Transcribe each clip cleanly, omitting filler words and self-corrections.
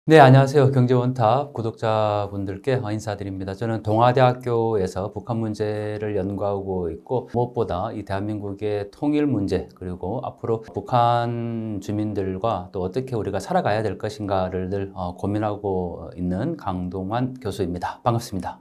네, 안녕하세요. 경제원탑 구독자분들께 인사드립니다. 저는 동아대학교에서 북한 문제를 연구하고 있고, 무엇보다 이 대한민국의 통일 문제, 그리고 앞으로 북한 주민들과 또 어떻게 우리가 살아가야 될 것인가를 늘 고민하고 있는 강동환 교수입니다. 반갑습니다.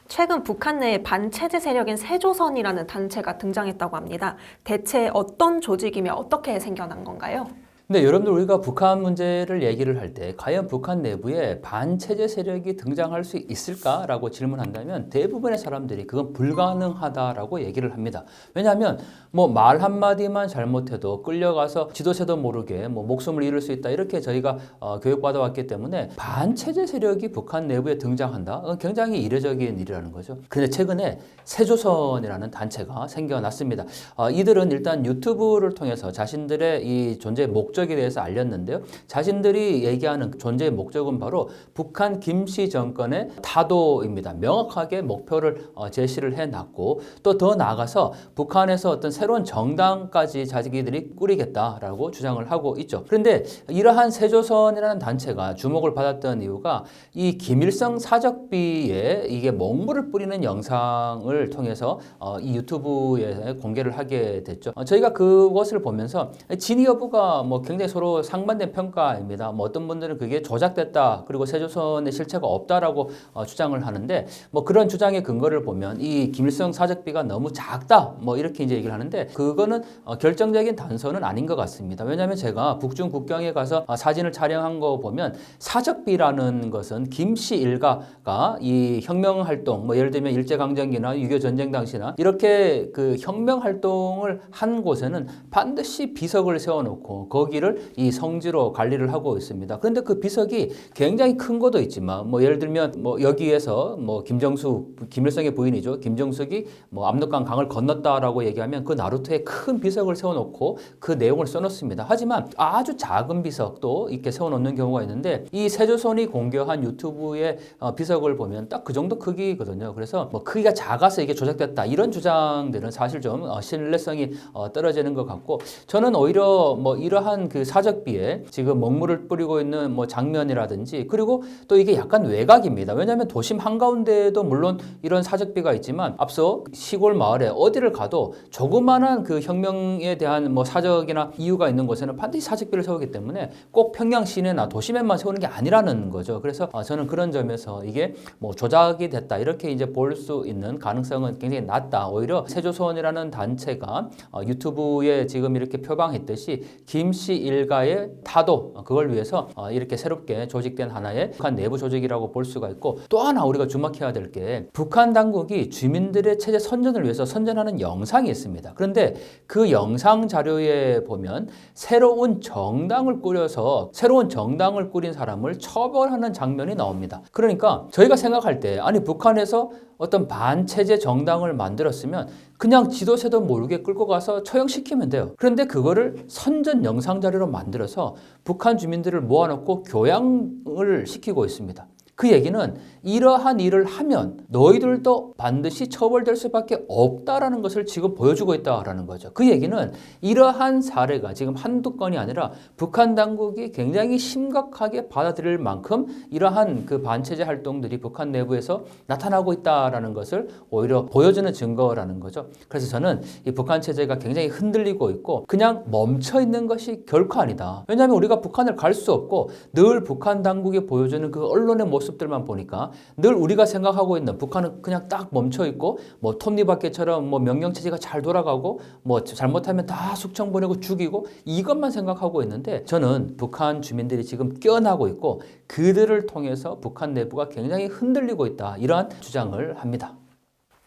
최근 북한 내에 반체제 세력인 세조선이라는 단체가 등장했다고 합니다. 대체 어떤 조직이며 어떻게 생겨난 건가요? 근데 여러분들 우리가 북한 문제를 얘기를 할 때 과연 북한 내부에 반체제 세력이 등장할 수 있을까라고 질문한다면 대부분의 사람들이 그건 불가능하다라고 얘기를 합니다. 왜냐하면 뭐 말 한마디만 잘못해도 끌려가서 지도새도 모르게 뭐 목숨을 잃을 수 있다 이렇게 저희가 교육받아 왔기 때문에 반체제 세력이 북한 내부에 등장한다. 그건 굉장히 이례적인 일이라는 거죠. 근데 최근에 세조선이라는 단체가 생겨났습니다. 이들은 일단 유튜브를 통해서 자신들의 이 존재의 목적에 대해서 알렸는데요. 자신들이 얘기하는 존재의 목적은 바로 북한 김씨 정권의 타도입니다. 명확하게 목표를 제시를 해놨고 또 더 나아가서 북한에서 어떤 새로운 정당까지 자기들이 꾸리겠다라고 주장을 하고 있죠. 그런데 이러한 세조선이라는 단체가 주목을 받았던 이유가 이 김일성 사적비에 이게 먹물을 뿌리는 영상을 통해서 이 유튜브에 공개를 하게 됐죠. 저희가 그것을 보면서 진위 여부가 뭐 굉장히 서로 상반된 평가입니다. 뭐 어떤 분들은 그게 조작됐다, 그리고 세조선의 실체가 없다라고 주장을 하는데 뭐 그런 주장의 근거를 보면 이 김일성 사적비가 너무 작다, 뭐 이렇게 이제 얘기를 하는데 그거는 결정적인 단서는 아닌 것 같습니다. 왜냐하면 제가 북중 국경에 가서 사진을 촬영한 거 보면 사적비라는 것은 김씨 일가가 이 혁명 활동, 뭐 예를 들면 일제강점기나 6.25 전쟁 당시나 이렇게 그 혁명 활동을 한 곳에는 반드시 비석을 세워놓고 거기를 이 성지로 관리를 하고 있습니다. 그런데 그 비석이 굉장히 큰 것도 있지만 뭐 예를 들면 뭐 여기에서 뭐 김정숙, 김일성의 부인이죠. 김정숙이 뭐 압록강 강을 건넜다라고 얘기하면 그 나루터에 큰 비석을 세워놓고 그 내용을 써놓습니다. 하지만 아주 작은 비석도 이렇게 세워놓는 경우가 있는데 이 세조선이 공개한 유튜브의 비석을 보면 딱 그 정도 크기거든요. 그래서 뭐 크기가 작아서 이게 조작됐다 이런 주장들은 사실 좀 신뢰성이 떨어지는 것 같고 저는 오히려 뭐 이러한 그 사적비에 지금 먹물을 뿌리고 있는 뭐 장면이라든지 그리고 또 이게 약간 외곽입니다. 왜냐하면 도심 한가운데에도 물론 이런 사적비가 있지만 앞서 시골 마을에 어디를 가도 조그마한 그 혁명에 대한 뭐 사적이나 이유가 있는 곳에는 반드시 사적비를 세우기 때문에 꼭 평양 시내나 도심에만 세우는 게 아니라는 거죠. 그래서 저는 그런 점에서 이게 뭐 조작이 됐다 이렇게 이제 볼 수 있는 가능성은 굉장히 낮다. 오히려 세조선이라는 단체가 유튜브에 지금 이렇게 표방했듯이 김씨 일가의 타도 그걸 위해서 이렇게 새롭게 조직된 하나의 북한 내부 조직이라고 볼 수가 있고 또 하나 우리가 주목해야 될 게 북한 당국이 주민들의 체제 선전을 위해서 선전하는 영상이 있습니다. 그런데 그 영상 자료에 보면 새로운 정당을 꾸려서 새로운 정당을 꾸린 사람을 처벌하는 장면이 나옵니다. 그러니까 저희가 생각할 때 아니 북한에서 어떤 반체제 정당을 만들었으면 그냥 지도새도 모르게 끌고 가서 처형시키면 돼요. 그런데 그거를 선전 영상 자료로 만들어서 북한 주민들을 모아놓고 교양을 시키고 있습니다. 그 얘기는 이러한 일을 하면 너희들도 반드시 처벌될 수밖에 없다라는 것을 지금 보여주고 있다라는 거죠. 그 얘기는 이러한 사례가 지금 한두 건이 아니라 북한 당국이 굉장히 심각하게 받아들일 만큼 이러한 그 반체제 활동들이 북한 내부에서 나타나고 있다라는 것을 오히려 보여주는 증거라는 거죠. 그래서 저는 이 북한 체제가 굉장히 흔들리고 있고 그냥 멈춰 있는 것이 결코 아니다. 왜냐하면 우리가 북한을 갈 수 없고 늘 북한 당국이 보여주는 그 언론의 모습들만 보니까 늘 우리가 생각하고 있는 북한은 그냥 딱 멈춰 있고 뭐 톱니바퀴처럼 뭐 명령 체제가 잘 돌아가고 뭐 잘못하면 다 숙청 보내고 죽이고 이것만 생각하고 있는데 저는 북한 주민들이 지금 깨어나고 있고 그들을 통해서 북한 내부가 굉장히 흔들리고 있다 이러한 주장을 합니다.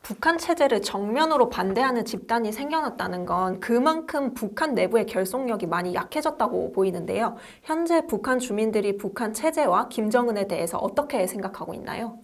북한 체제를 정면으로 반대하는 집단이 생겨났다는 건 그만큼 북한 내부의 결속력이 많이 약해졌다고 보이는데요. 현재 북한 주민들이 북한 체제와 김정은에 대해서 어떻게 생각하고 있나요?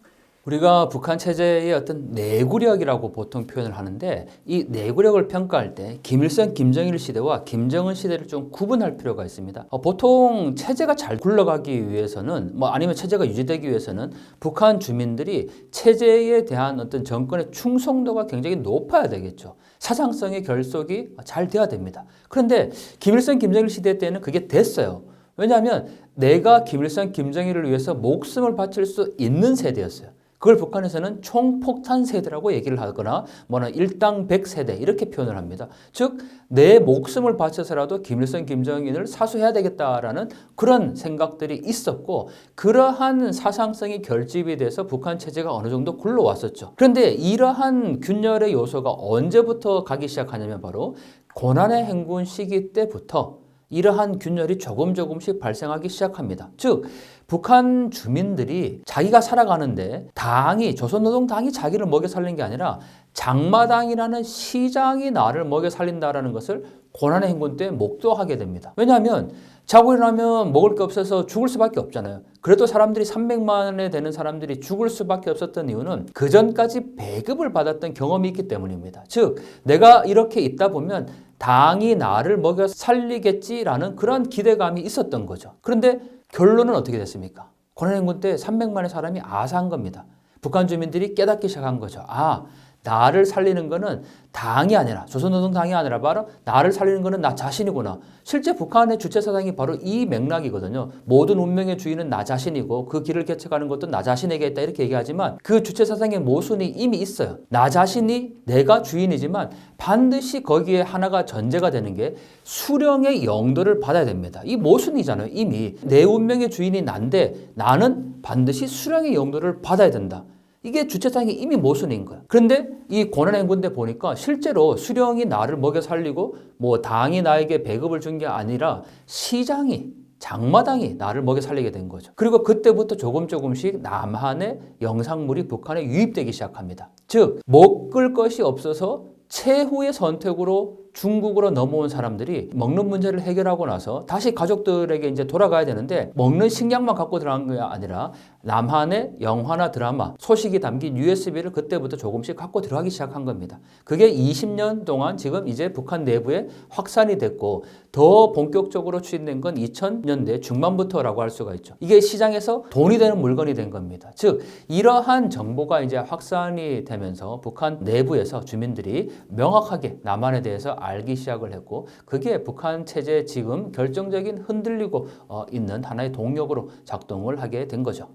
우리가 북한 체제의 어떤 내구력이라고 보통 표현을 하는데 이 내구력을 평가할 때 김일성, 김정일 시대와 김정은 시대를 좀 구분할 필요가 있습니다. 보통 체제가 잘 굴러가기 위해서는 뭐 아니면 체제가 유지되기 위해서는 북한 주민들이 체제에 대한 어떤 정권의 충성도가 굉장히 높아야 되겠죠. 사상성의 결속이 잘 돼야 됩니다. 그런데 김일성, 김정일 시대 때는 그게 됐어요. 왜냐하면 내가 김일성, 김정일을 위해서 목숨을 바칠 수 있는 세대였어요. 그걸 북한에서는 총폭탄 세대라고 얘기를 하거나 뭐는 일당 100세대 이렇게 표현을 합니다. 즉 내 목숨을 바쳐서라도 김일성, 김정일을 사수해야 되겠다라는 그런 생각들이 있었고 그러한 사상성이 결집이 돼서 북한 체제가 어느 정도 굴러왔었죠. 그런데 이러한 균열의 요소가 언제부터 가기 시작하냐면 바로 고난의 행군 시기 때부터 이러한 균열이 조금씩 발생하기 시작합니다. 즉 북한 주민들이 자기가 살아가는데 당이 조선노동당이 자기를 먹여 살린 게 아니라 장마당이라는 시장이 나를 먹여 살린다라는 것을 고난의 행군 때 목도하게 됩니다. 왜냐하면 자고 일어나면 먹을 게 없어서 죽을 수밖에 없잖아요. 그래도 사람들이 300만에 되는 사람들이 죽을 수밖에 없었던 이유는 그 전까지 배급을 받았던 경험이 있기 때문입니다. 즉 내가 이렇게 있다 보면 당이 나를 먹여 살리겠지라는 그런 기대감이 있었던 거죠. 그런데 결론은 어떻게 됐습니까? 고난의 행군 때 300만의 사람이 아사한 겁니다. 북한 주민들이 깨닫기 시작한 거죠. 아, 나를 살리는 거는 당이 아니라 조선노동당이 아니라 바로 나를 살리는 거는 나 자신이구나. 실제 북한의 주체 사상이 바로 이 맥락이거든요. 모든 운명의 주인은 나 자신이고 그 길을 개척하는 것도 나 자신에게 있다 이렇게 얘기하지만 그 주체 사상의 모순이 이미 있어요. 나 자신이 내가 주인이지만 반드시 거기에 하나가 전제가 되는 게 수령의 영도를 받아야 됩니다. 이 모순이잖아요. 이미 내 운명의 주인이 난데 나는 반드시 수령의 영도를 받아야 된다. 이게 주체상이 이미 모순인 거야. 그런데 이 고난의 행군대 보니까 실제로 수령이 나를 먹여 살리고 뭐 당이 나에게 배급을 준 게 아니라 시장이 장마당이 나를 먹여 살리게 된 거죠. 그리고 그때부터 조금씩 남한의 영상물이 북한에 유입되기 시작합니다. 즉 먹을 것이 없어서 최후의 선택으로 중국으로 넘어온 사람들이 먹는 문제를 해결하고 나서 다시 가족들에게 이제 돌아가야 되는데 먹는 식량만 갖고 들어간 게 아니라 남한의 영화나 드라마, 소식이 담긴 USB를 그때부터 조금씩 갖고 들어가기 시작한 겁니다. 그게 20년 동안 지금 이제 북한 내부에 확산이 됐고 더 본격적으로 추진된 건 2000년대 중반부터라고 할 수가 있죠. 이게 시장에서 돈이 되는 물건이 된 겁니다. 즉 이러한 정보가 이제 확산이 되면서 북한 내부에서 주민들이 명확하게 남한에 대해서 알기 시작을 했고 그게 북한 체제에 지금 결정적인 흔들리고 있는 하나의 동력으로 작동을 하게 된 거죠.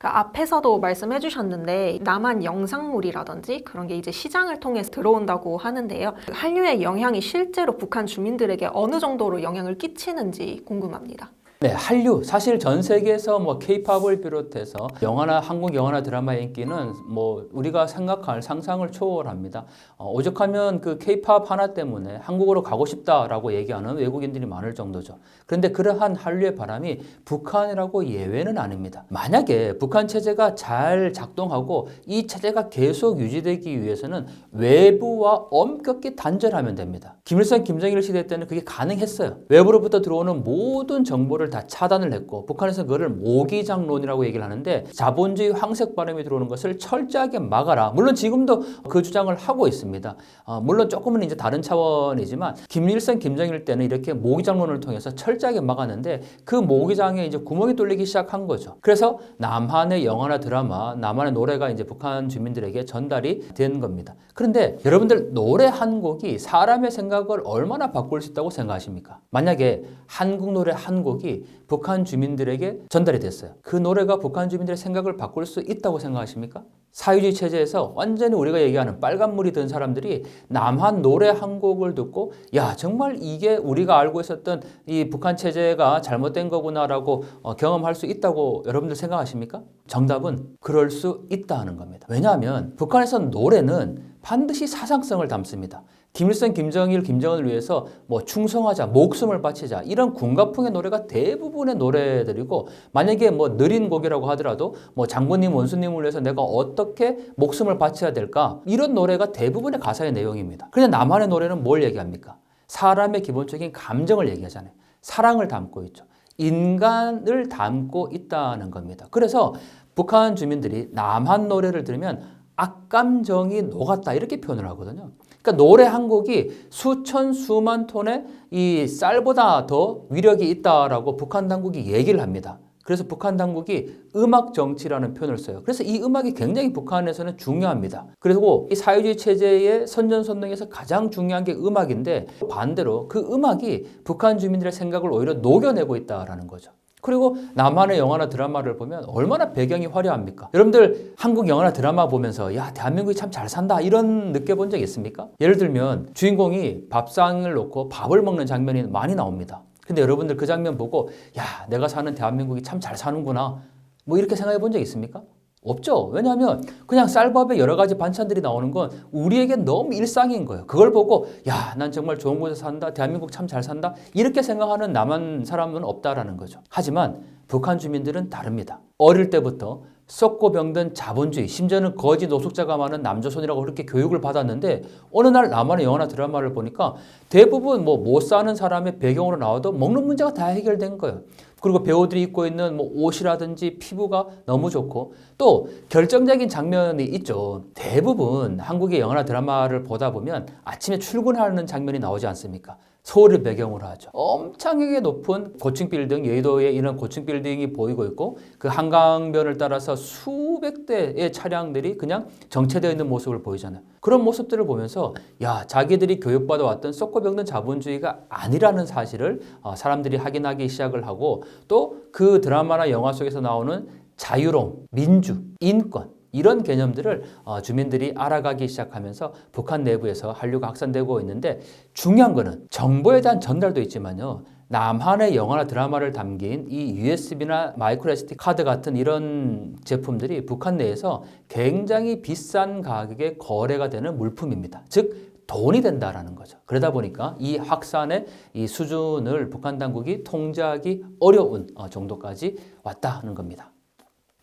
앞에서도 말씀해 주셨는데 남한 영상물이라든지 그런 게 이제 시장을 통해서 들어온다고 하는데요. 한류의 영향이 실제로 북한 주민들에게 어느 정도로 영향을 끼치는지 궁금합니다. 네, 한류. 사실 전 세계에서 뭐 K-팝을 비롯해서 영화나 한국 영화나 드라마의 인기는 뭐 우리가 생각할 상상을 초월합니다. 오죽하면 그 K-팝 하나 때문에 한국으로 가고 싶다라고 얘기하는 외국인들이 많을 정도죠. 그런데 그러한 한류의 바람이 북한이라고 예외는 아닙니다. 만약에 북한 체제가 잘 작동하고 이 체제가 계속 유지되기 위해서는 외부와 엄격히 단절하면 됩니다. 김일성, 김정일 시대 때는 그게 가능했어요. 외부로부터 들어오는 모든 정보를 다 차단을 했고 북한에서 그거를 모기장론이라고 얘기를 하는데 자본주의 황색 바람이 들어오는 것을 철저하게 막아라. 물론 지금도 그 주장을 하고 있습니다. 물론 조금은 이제 다른 차원이지만 김일성, 김정일 때는 이렇게 모기장론을 통해서 철저하게 막았는데 그 모기장에 이제 구멍이 뚫리기 시작한 거죠. 그래서 남한의 영화나 드라마, 남한의 노래가 이제 북한 주민들에게 전달이 된 겁니다. 그런데 여러분들 노래 한 곡이 사람의 생각을 얼마나 바꿀 수 있다고 생각하십니까? 만약에 한국 노래 한 곡이 북한 주민들에게 전달이 됐어요. 그 노래가 북한 주민들의 생각을 바꿀 수 있다고 생각하십니까? 사회주의 체제에서 완전히 우리가 얘기하는 빨간물이 든 사람들이 남한 노래 한 곡을 듣고 야 정말 이게 우리가 알고 있었던 이 북한 체제가 잘못된 거구나라고 경험할 수 있다고 여러분들 생각하십니까? 정답은 그럴 수 있다는 겁니다. 왜냐하면 북한에서 노래는 반드시 사상성을 담습니다. 김일성, 김정일, 김정은을 위해서 뭐 충성하자, 목숨을 바치자 이런 군가풍의 노래가 대부분의 노래들이고 만약에 뭐 느린 곡이라고 하더라도 뭐 장군님, 원수님을 위해서 내가 어떻게 목숨을 바쳐야 될까 이런 노래가 대부분의 가사의 내용입니다. 그런데 남한의 노래는 뭘 얘기합니까? 사람의 기본적인 감정을 얘기하잖아요. 사랑을 담고 있죠. 인간을 담고 있다는 겁니다. 그래서 북한 주민들이 남한 노래를 들으면 악감정이 녹았다 이렇게 표현을 하거든요. 그러니까 노래 한 곡이 수천 수만 톤의 이 쌀보다 더 위력이 있다라고 북한 당국이 얘기를 합니다. 그래서 북한 당국이 음악 정치라는 표현을 써요. 그래서 이 음악이 굉장히 북한에서는 중요합니다. 그리고 이 사회주의 체제의 선전선동에서 가장 중요한 게 음악인데 반대로 그 음악이 북한 주민들의 생각을 오히려 녹여내고 있다라는 거죠. 그리고 남한의 영화나 드라마를 보면 얼마나 배경이 화려합니까? 여러분들 한국 영화나 드라마 보면서 야, 대한민국이 참 잘 산다 이런 느껴본 적 있습니까? 예를 들면 주인공이 밥상을 놓고 밥을 먹는 장면이 많이 나옵니다. 근데 여러분들 그 장면 보고 야, 내가 사는 대한민국이 참 잘 사는구나 뭐 이렇게 생각해 본 적 있습니까? 없죠. 왜냐하면 그냥 쌀밥에 여러 가지 반찬들이 나오는 건 우리에겐 너무 일상인 거예요. 그걸 보고 야, 난 정말 좋은 곳에 산다. 대한민국 참 잘 산다. 이렇게 생각하는 남한 사람은 없다라는 거죠. 하지만 북한 주민들은 다릅니다. 어릴 때부터 썩고 병든 자본주의, 심지어는 거지 노숙자가 많은 남조선이라고 그렇게 교육을 받았는데 어느 날 남한의 영화나 드라마를 보니까 대부분 뭐 못 사는 사람의 배경으로 나와도 먹는 문제가 다 해결된 거예요. 그리고 배우들이 입고 있는 뭐 옷이라든지 피부가 너무 좋고 또 결정적인 장면이 있죠. 대부분 한국의 영화나 드라마를 보다 보면 아침에 출근하는 장면이 나오지 않습니까? 서울을 배경으로 하죠. 엄청나게 높은 고층 빌딩, 여의도에 이런 고층 빌딩이 보이고 있고 그 한강변을 따라서 수백 대의 차량들이 그냥 정체되어 있는 모습을 보이잖아요. 그런 모습들을 보면서 야, 자기들이 교육받아 왔던 썩고 병든 자본주의가 아니라는 사실을 사람들이 확인하기 시작을 하고 또 그 드라마나 영화 속에서 나오는 자유로움, 민주, 인권 이런 개념들을 주민들이 알아가기 시작하면서 북한 내부에서 한류가 확산되고 있는데 중요한 거는 정보에 대한 전달도 있지만요. 남한의 영화나 드라마를 담긴 이 USB나 마이크로 SD 카드 같은 이런 제품들이 북한 내에서 굉장히 비싼 가격에 거래가 되는 물품입니다. 즉 돈이 된다라는 거죠. 그러다 보니까 이 확산의 이 수준을 북한 당국이 통제하기 어려운 정도까지 왔다는 겁니다.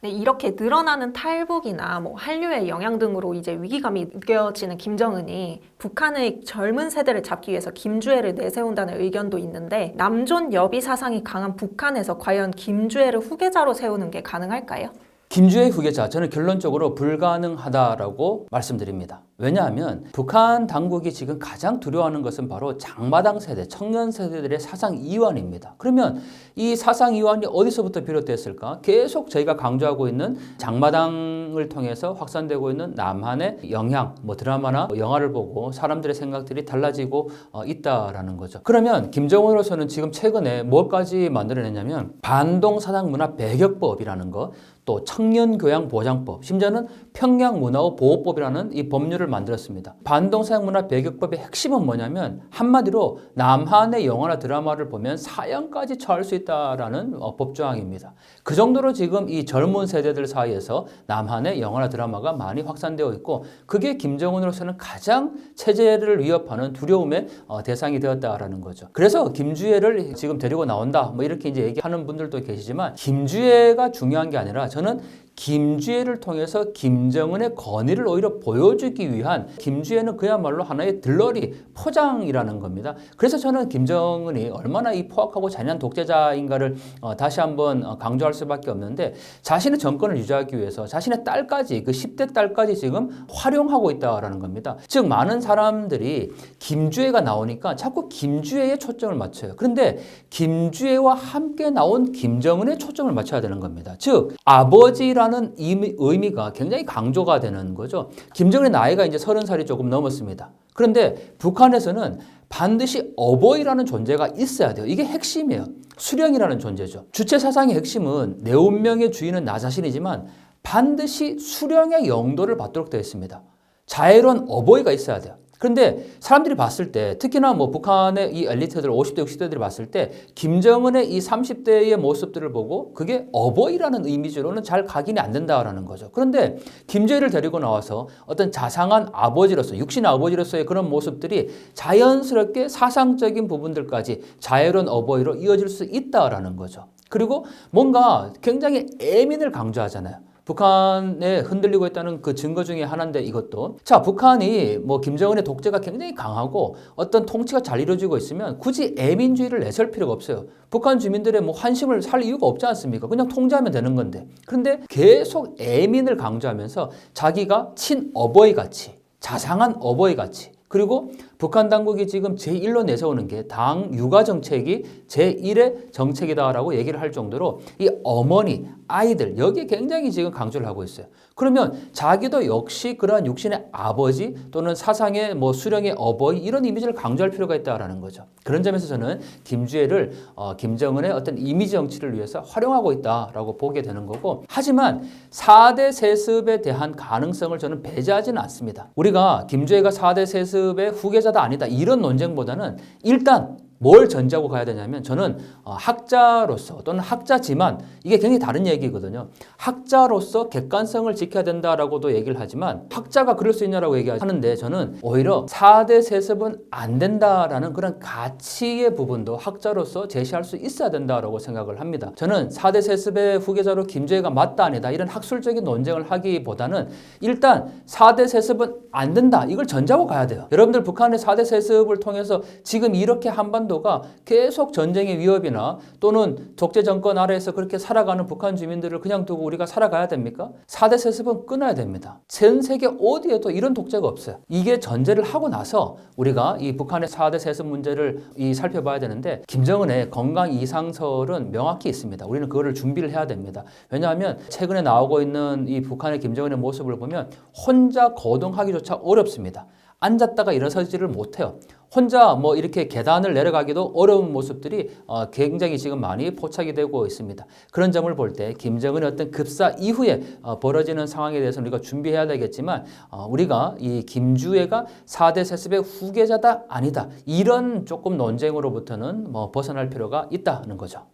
네, 이렇게 늘어나는 탈북이나 뭐 한류의 영향 등으로 이제 위기감이 느껴지는 김정은이 북한의 젊은 세대를 잡기 위해서 김주애를 내세운다는 의견도 있는데 남존 여비 사상이 강한 북한에서 과연 김주애를 후계자로 세우는 게 가능할까요? 김주애 후계자, 저는 결론적으로 불가능하다라고 말씀드립니다. 왜냐하면 북한 당국이 지금 가장 두려워하는 것은 바로 장마당 세대, 청년 세대들의 사상 이완입니다. 그러면 이 사상 이완이 어디서부터 비롯됐을까? 계속 저희가 강조하고 있는 장마당을 통해서 확산되고 있는 남한의 영향, 뭐 드라마나 영화를 보고 사람들의 생각들이 달라지고 있다라는 거죠. 그러면 김정은으로서는 지금 최근에 뭐까지 만들어냈냐면 반동사상문화 배격법이라는 거, 또 청년교양보장법, 심지어는 평양문화보호법이라는 이 법률을 만들었습니다. 반동사상문화 배격법의 핵심은 뭐냐면 한마디로 남한의 영화나 드라마를 보면 사형까지 처할 수 있다라는 법조항입니다. 그 정도로 지금 이 젊은 세대들 사이에서 남한의 영화나 드라마가 많이 확산되어 있고 그게 김정은으로서는 가장 체제를 위협하는 두려움의 대상이 되었다라는 거죠. 그래서 김주애를 지금 데리고 나온다 뭐 이렇게 이제 얘기하는 분들도 계시지만 김주애가 중요한 게 아니라 저는 김주애를 통해서 김정은의 권위를 오히려 보여주기 위한 김주애는 그야말로 하나의 들러리 포장이라는 겁니다. 그래서 저는 김정은이 얼마나 이 포악하고 잔인한 독재자인가를 다시 한번 강조할 수밖에 없는데 자신의 정권을 유지하기 위해서 자신의 딸까지 그 10대 딸까지 지금 활용하고 있다라는 겁니다. 즉 많은 사람들이 김주애가 나오니까 자꾸 김주애에 초점을 맞춰요. 그런데 김주애와 함께 나온 김정은에 초점을 맞춰야 되는 겁니다. 즉 아버지라는 의미가 굉장히 강조가 되는 거죠. 김정은의 나이가 이제 30살이 조금 넘었습니다. 그런데 북한에서는 반드시 어버이라는 존재가 있어야 돼요. 이게 핵심이에요. 수령이라는 존재죠. 주체 사상의 핵심은 내 운명의 주인은 나 자신이지만 반드시 수령의 영도를 받도록 되어 있습니다. 자애로운 어버이가 있어야 돼요. 그런데 사람들이 봤을 때 특히나 뭐 북한의 이 엘리트들 50대 60대들이 봤을 때 김정은의 이 30대의 모습들을 보고 그게 어버이라는 이미지로는 잘 각인이 안 된다라는 거죠. 그런데 김주애를 데리고 나와서 어떤 자상한 아버지로서 육신의 아버지로서의 그런 모습들이 자연스럽게 사상적인 부분들까지 자애로운 어버이로 이어질 수 있다라는 거죠. 그리고 뭔가 굉장히 애민을 강조하잖아요. 북한에 흔들리고 있다는 그 증거 중에 하나인데 이것도 자 북한이 뭐 김정은의 독재가 굉장히 강하고 어떤 통치가 잘 이루어지고 있으면 굳이 애민주의를 내세울 필요가 없어요. 북한 주민들의 뭐 환심을 살 이유가 없지 않습니까? 그냥 통제하면 되는 건데 그런데 계속 애민을 강조하면서 자기가 친어버이 같이 자상한 어버이 같이 그리고 북한 당국이 지금 제1로 내세우는 게 당 육아 정책이 제1의 정책이다라고 얘기를 할 정도로 이 어머니, 아이들 여기에 굉장히 지금 강조를 하고 있어요. 그러면 자기도 역시 그러한 육신의 아버지 또는 사상의 뭐 수령의 어버이 이런 이미지를 강조할 필요가 있다라는 거죠. 그런 점에서 저는 김주애를 김정은의 어떤 이미지 정치를 위해서 활용하고 있다라고 보게 되는 거고, 하지만 4대 세습에 대한 가능성을 저는 배제하지는 않습니다. 우리가 김주애가 4대 세습의 후계자다 아니다 이런 논쟁보다는 일단 뭘 전제하고 가야 되냐면, 저는 학자로서 또는 학자지만 이게 굉장히 다른 얘기거든요. 학자로서 객관성을 지켜야 된다라고도 얘기를 하지만 학자가 그럴 수 있냐라고 얘기하는데, 저는 오히려 4대 세습은 안 된다라는 그런 가치의 부분도 학자로서 제시할 수 있어야 된다라고 생각을 합니다. 저는 4대 세습의 후계자로 김주애가 맞다 아니다 이런 학술적인 논쟁을 하기보다는 일단 4대 세습은 안 된다 이걸 전제하고 가야 돼요. 여러분들 북한의 4대 세습을 통해서 지금 이렇게 한반도가 계속 전쟁의 위협이나 또는 독재 정권 아래에서 그렇게 살아가는 북한 주민들을 그냥 두고 우리가 살아가야 됩니까? 4대 세습은 끊어야 됩니다. 전 세계 어디에도 이런 독재가 없어요. 이게 전제를 하고 나서 우리가 이 북한의 4대 세습 문제를 살펴봐야 되는데, 김정은의 건강 이상설은 명확히 있습니다. 우리는 그거를 준비를 해야 됩니다. 왜냐하면 최근에 나오고 있는 이 북한의 김정은의 모습을 보면 혼자 거동하기조차 어렵습니다. 앉았다가 일어서지를 못해요. 혼자 뭐 이렇게 계단을 내려가기도 어려운 모습들이 굉장히 지금 많이 포착이 되고 있습니다. 그런 점을 볼 때 김정은의 어떤 급사 이후에 벌어지는 상황에 대해서 우리가 준비해야 되겠지만, 우리가 이 김주애가 4대 세습의 후계자다 아니다 이런 조금 논쟁으로부터는 뭐 벗어날 필요가 있다는 거죠.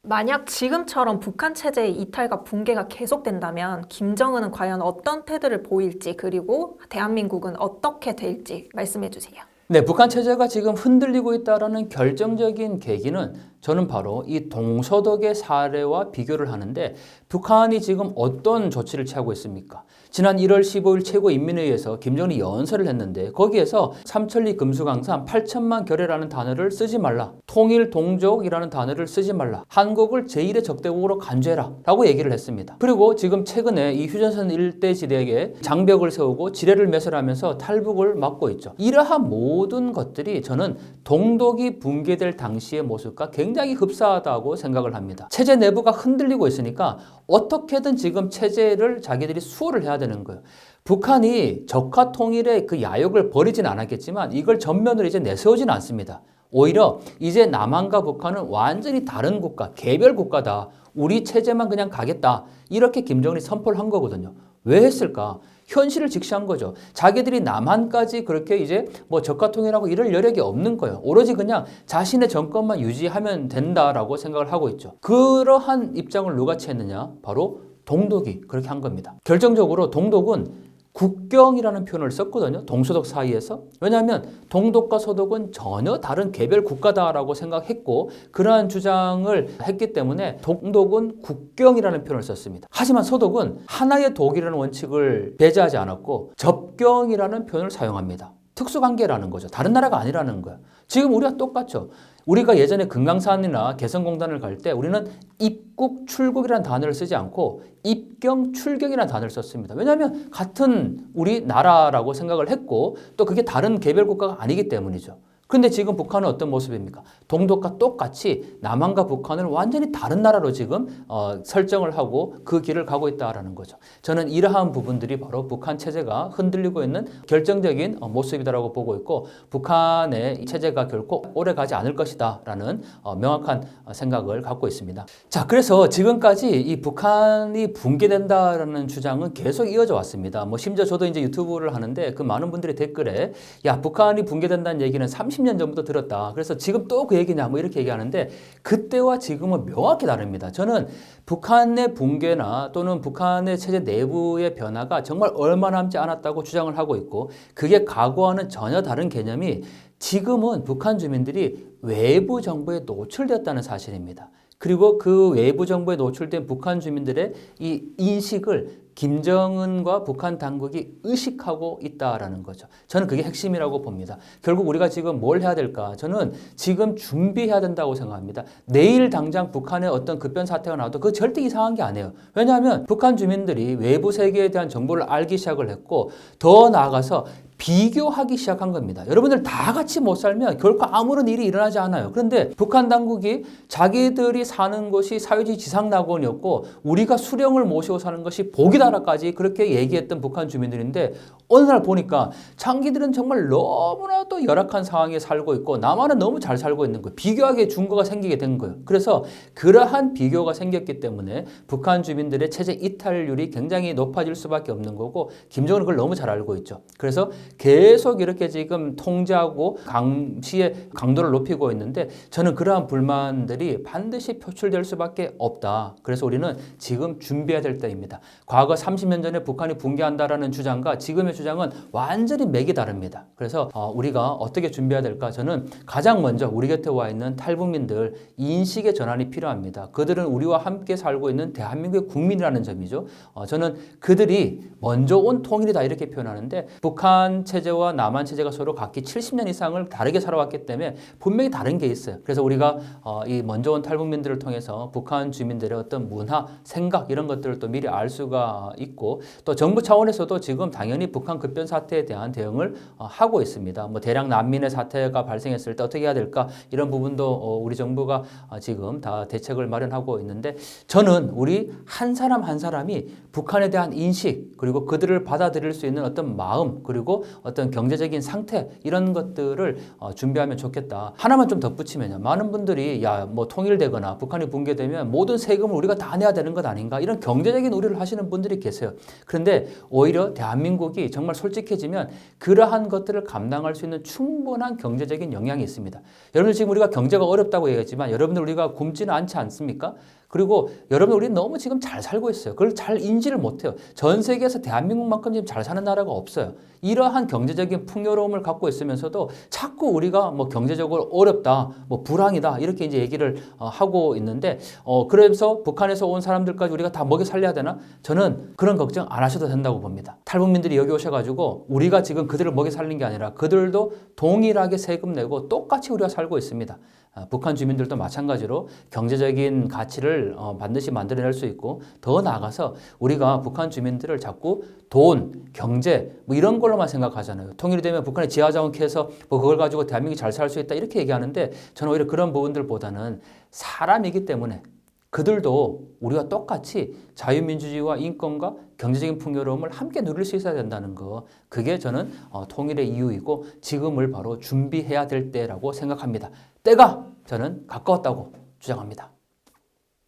만약 지금처럼 북한 체제의 이탈과 붕괴가 계속된다면 김정은은 과연 어떤 태도를 보일지, 그리고 대한민국은 어떻게 될지 말씀해 주세요. 네, 북한 체제가 지금 흔들리고 있다는 결정적인 계기는 저는 바로 이 동서독의 사례와 비교를 하는데, 북한이 지금 어떤 조치를 취하고 있습니까? 지난 1월 15일 최고인민회의에서 김정은이 연설을 했는데, 거기에서 삼천리 금수강산 8천만 결의라는 단어를 쓰지 말라, 통일 동족이라는 단어를 쓰지 말라, 한국을 제1의 적대국으로 간주해라 라고 얘기를 했습니다. 그리고 지금 최근에 이 휴전선 일대 지대에 장벽을 세우고 지뢰를 매설하면서 탈북을 막고 있죠. 이러한 모든 것들이 저는 동독이 붕괴될 당시의 모습과 굉장히 흡사하다고 생각을 합니다. 체제 내부가 흔들리고 있으니까 어떻게든 지금 체제를 자기들이 수호를 해야 되는 거예요. 북한이 적화 통일의 그 야욕을 버리진 않았겠지만 이걸 전면으로 이제 내세우지는 않습니다. 오히려 이제 남한과 북한은 완전히 다른 국가, 개별 국가다. 우리 체제만 그냥 가겠다. 이렇게 김정은이 선포를 한 거거든요. 왜 했을까? 현실을 직시한 거죠. 자기들이 남한까지 그렇게 이제 뭐 적화통일하고 이럴 여력이 없는 거예요. 오로지 그냥 자신의 정권만 유지하면 된다라고 생각을 하고 있죠. 그러한 입장을 누가 취했느냐? 바로 동독이 그렇게 한 겁니다. 결정적으로 동독은 국경이라는 표현을 썼거든요. 동서독 사이에서. 왜냐하면 동독과 서독은 전혀 다른 개별 국가다라고 생각했고 그러한 주장을 했기 때문에 동독은 국경이라는 표현을 썼습니다. 하지만 서독은 하나의 독이라는 원칙을 배제하지 않았고 접경이라는 표현을 사용합니다. 특수관계라는 거죠. 다른 나라가 아니라는 거예요. 지금 우리가 똑같죠. 우리가 예전에 금강산이나 개성공단을 갈 때 우리는 입국, 출국이라는 단어를 쓰지 않고 입경, 출경이라는 단어를 썼습니다. 왜냐하면 같은 우리나라라고 생각을 했고 또 그게 다른 개별 국가가 아니기 때문이죠. 그런데 지금 북한은 어떤 모습입니까? 동독과 똑같이 남한과 북한을 완전히 다른 나라로 지금 설정을 하고 그 길을 가고 있다는 거죠. 저는 이러한 부분들이 바로 북한 체제가 흔들리고 있는 결정적인 모습이다라고 보고 있고 북한의 체제가 결코 오래 가지 않을 것이다라는 명확한 생각을 갖고 있습니다. 자, 그래서 지금까지 이 북한이 붕괴된다라는 주장은 계속 이어져 왔습니다. 뭐 심지어 저도 이제 유튜브를 하는데 그 많은 분들이 댓글에 야, 북한이 붕괴된다는 얘기는 30년 전부터 들었다. 그래서 지금 또 그 얘기냐 뭐 이렇게 얘기하는데 그때와 지금은 명확히 다릅니다. 저는 북한의 붕괴나 또는 북한의 체제 내부의 변화가 정말 얼마 남지 않았다고 주장을 하고 있고 그게 과거와는 전혀 다른 개념이 지금은 북한 주민들이 외부 정부에 노출되었다는 사실입니다. 그리고 그 외부 정부에 노출된 북한 주민들의 이 인식을 김정은과 북한 당국이 의식하고 있다라는 거죠. 저는 그게 핵심이라고 봅니다. 결국 우리가 지금 뭘 해야 될까? 저는 지금 준비해야 된다고 생각합니다. 내일 당장 북한의 어떤 급변 사태가 나와도 그거 절대 이상한 게 아니에요. 왜냐하면 북한 주민들이 외부 세계에 대한 정보를 알기 시작을 했고 더 나아가서 비교하기 시작한 겁니다. 여러분들 다 같이 못 살면 결코 아무런 일이 일어나지 않아요. 그런데 북한 당국이 자기들이 사는 곳이 사회주의 지상낙원이었고 우리가 수령을 모시고 사는 것이 복이다라까지 그렇게 얘기했던 북한 주민들인데 어느 날 보니까 자기들은 정말 너무나도 열악한 상황에 살고 있고 남한은 너무 잘 살고 있는 거예요. 비교하게 증거가 생기게 된 거예요. 그래서 그러한 비교가 생겼기 때문에 북한 주민들의 체제 이탈률이 굉장히 높아질 수밖에 없는 거고 김정은은 그걸 너무 잘 알고 있죠. 그래서 계속 이렇게 지금 통제하고 감시의 강도를 높이고 있는데 저는 그러한 불만들이 반드시 표출될 수밖에 없다. 그래서 우리는 지금 준비해야 될 때입니다. 과거 30년 전에 북한이 붕괴한다라는 주장과 지금의 주장은 완전히 맥이 다릅니다. 그래서 우리가 어떻게 준비해야 될까? 저는 가장 먼저 우리 곁에 와 있는 탈북민들 인식의 전환이 필요합니다. 그들은 우리와 함께 살고 있는 대한민국의 국민이라는 점이죠. 저는 그들이 먼저 온 통일이다 이렇게 표현하는데 북한 체제와 남한 체제가 서로 각기 70년 이상을 다르게 살아왔기 때문에 분명히 다른 게 있어요. 그래서 우리가 이 먼저 온 탈북민들을 통해서 북한 주민들의 어떤 문화, 생각 이런 것들을 또 미리 알 수가 있고 또 정부 차원에서도 지금 당연히 북한 급변 사태에 대한 대응을 하고 있습니다. 뭐 대량 난민의 사태가 발생했을 때 어떻게 해야 될까 이런 부분도 우리 정부가 지금 다 대책을 마련하고 있는데 저는 우리 한 사람 한 사람이 북한에 대한 인식 그리고 그들을 받아들일 수 있는 어떤 마음 그리고 어떤 경제적인 상태 이런 것들을 준비하면 좋겠다. 하나만 좀 덧붙이면요. 많은 분들이 야 뭐 통일되거나 북한이 붕괴되면 모든 세금을 우리가 다 내야 되는 것 아닌가 이런 경제적인 우려를 하시는 분들이 계세요. 그런데 오히려 대한민국이 정말 솔직해지면 그러한 것들을 감당할 수 있는 충분한 경제적인 역량이 있습니다. 여러분들 지금 우리가 경제가 어렵다고 얘기했지만 여러분들 우리가 굶지는 않지 않습니까? 그리고 여러분 우리 너무 지금 잘 살고 있어요. 그걸 잘 인지를 못해요. 전 세계에서 대한민국만큼 지금 잘 사는 나라가 없어요. 이러한 경제적인 풍요로움을 갖고 있으면서도 자꾸 우리가 뭐 경제적으로 어렵다, 뭐 불황이다 이렇게 이제 얘기를 하고 있는데 그래서 북한에서 온 사람들까지 우리가 다 먹여 살려야 되나? 저는 그런 걱정 안 하셔도 된다고 봅니다. 탈북민들이 여기 오셔가지고 우리가 지금 그들을 먹여 살린 게 아니라 그들도 동일하게 세금 내고 똑같이 우리가 살고 있습니다. 북한 주민들도 마찬가지로 경제적인 가치를 반드시 만들어낼 수 있고 더 나아가서 우리가 북한 주민들을 자꾸 돈, 경제 뭐 이런 걸로만 생각하잖아요. 통일이 되면 북한이 지하자원 캐서 뭐 그걸 가지고 대한민국이 잘 살 수 있다 이렇게 얘기하는데 저는 오히려 그런 부분들보다는 사람이기 때문에 그들도 우리와 똑같이 자유민주주의와 인권과 경제적인 풍요로움을 함께 누릴 수 있어야 된다는 거 그게 저는 통일의 이유이고 지금을 바로 준비해야 될 때라고 생각합니다. 때가 저는 가까웠다고 주장합니다.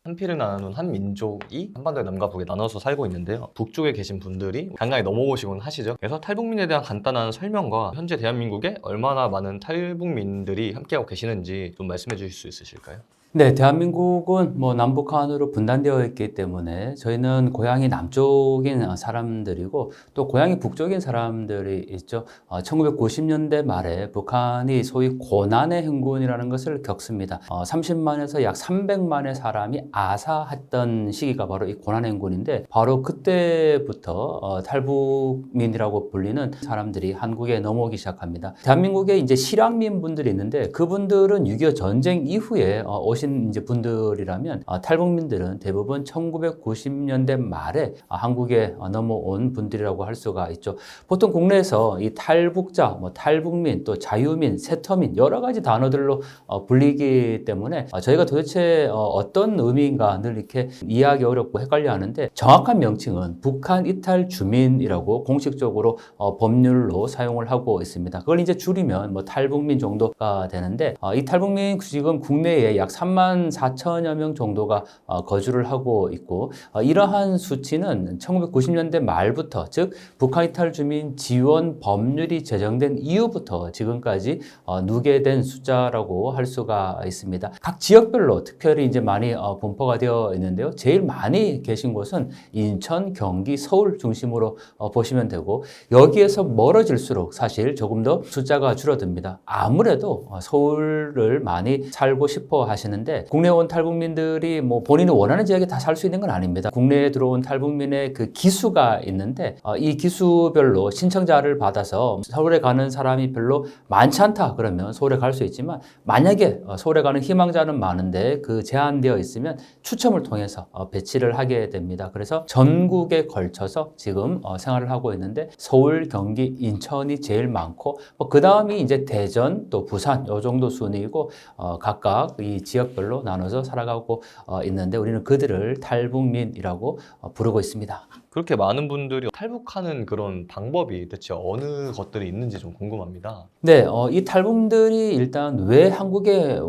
한 피를 나눈 한 민족이 한반도의 남과 북에 나눠서 살고 있는데요. 북쪽에 계신 분들이 강하게 넘어오시곤 하시죠. 그래서 탈북민에 대한 간단한 설명과 현재 대한민국에 얼마나 많은 탈북민들이 함께하고 계시는지 좀 말씀해 주실 수 있으실까요? 네, 대한민국은 뭐 남북한으로 분단되어 있기 때문에 저희는 고향이 남쪽인 사람들이고 또 고향이 북쪽인 사람들이 있죠. 1990년대 말에 북한이 소위 고난의 행군이라는 것을 겪습니다. 30만에서 약 300만의 사람이 아사했던 시기가 바로 이 고난의 행군인데 바로 그때부터 탈북민이라고 불리는 사람들이 한국에 넘어오기 시작합니다. 대한민국에 이제 실향민 분들이 있는데 그분들은 6.25 전쟁 이후에 오신 이제 분들이라면 탈북민들은 대부분 1990년대 말에 한국에 넘어온 분들이라고 할 수가 있죠. 보통 국내에서 이 탈북자, 뭐 탈북민, 또 자유민, 세터민 여러 가지 단어들로 불리기 때문에 저희가 도대체 어떤 의미인가 늘 이렇게 이해하기 어렵고 헷갈려하는데 정확한 명칭은 북한 이탈 주민이라고 공식적으로 법률로 사용을 하고 있습니다. 그걸 이제 줄이면 뭐 탈북민 정도가 되는데 이 탈북민 지금 국내에 약 3만 4천여 명 정도가 거주를 하고 있고 이러한 수치는 1990년대 말부터 즉 북한 이탈 주민 지원 법률이 제정된 이후부터 지금까지 누계된 숫자라고 할 수가 있습니다. 각 지역별로 특별히 이제 많이 분포가 되어 있는데요. 제일 많이 계신 곳은 인천, 경기, 서울 중심으로 보시면 되고 여기에서 멀어질수록 사실 조금 더 숫자가 줄어듭니다. 아무래도 서울을 많이 살고 싶어 하시는데 있는데 국내에 온 탈북민들이 뭐 본인이 원하는 지역에 다 살 수 있는 건 아닙니다. 국내에 들어온 탈북민의 그 기수가 있는데 이 기수별로 신청자를 받아서 서울에 가는 사람이 별로 많지 않다 그러면 서울에 갈 수 있지만 만약에 서울에 가는 희망자는 많은데 그 제한되어 있으면 추첨을 통해서 배치를 하게 됩니다. 그래서 전국에 걸쳐서 지금 생활을 하고 있는데 서울, 경기, 인천이 제일 많고 그 다음이 이제 대전 또 부산 요 정도 순위이고 각각 이 지역별로 나눠서 살아가고 있는데 우리는 그들을 탈북민이라고 부르고 있습니다. 그렇게 많은 분들이 탈북하는 그런 방법이 대체 어느 것들이 있는지 좀 궁금합니다. 네, 이 탈북민들이 일단 왜 한국에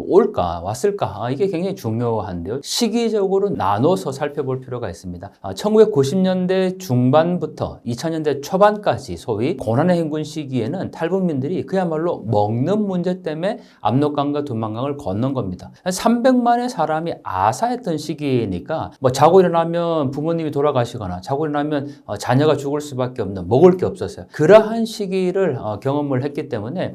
왔을까? 이게 굉장히 중요한데요. 시기적으로 나눠서 살펴볼 필요가 있습니다. 1990년대 중반부터 2000년대 초반까지 소위 고난의 행군 시기에는 탈북민들이 그야말로 먹는 문제 때문에 압록강과 두만강을 건넌 겁니다. 300만의 사람이 아사했던 시기니까 뭐 자고 일어나면 부모님이 돌아가시거나 자고 일어나면 자녀가 죽을 수밖에 없는 먹을 게 없었어요. 그러한 시기를 경험을 했기 때문에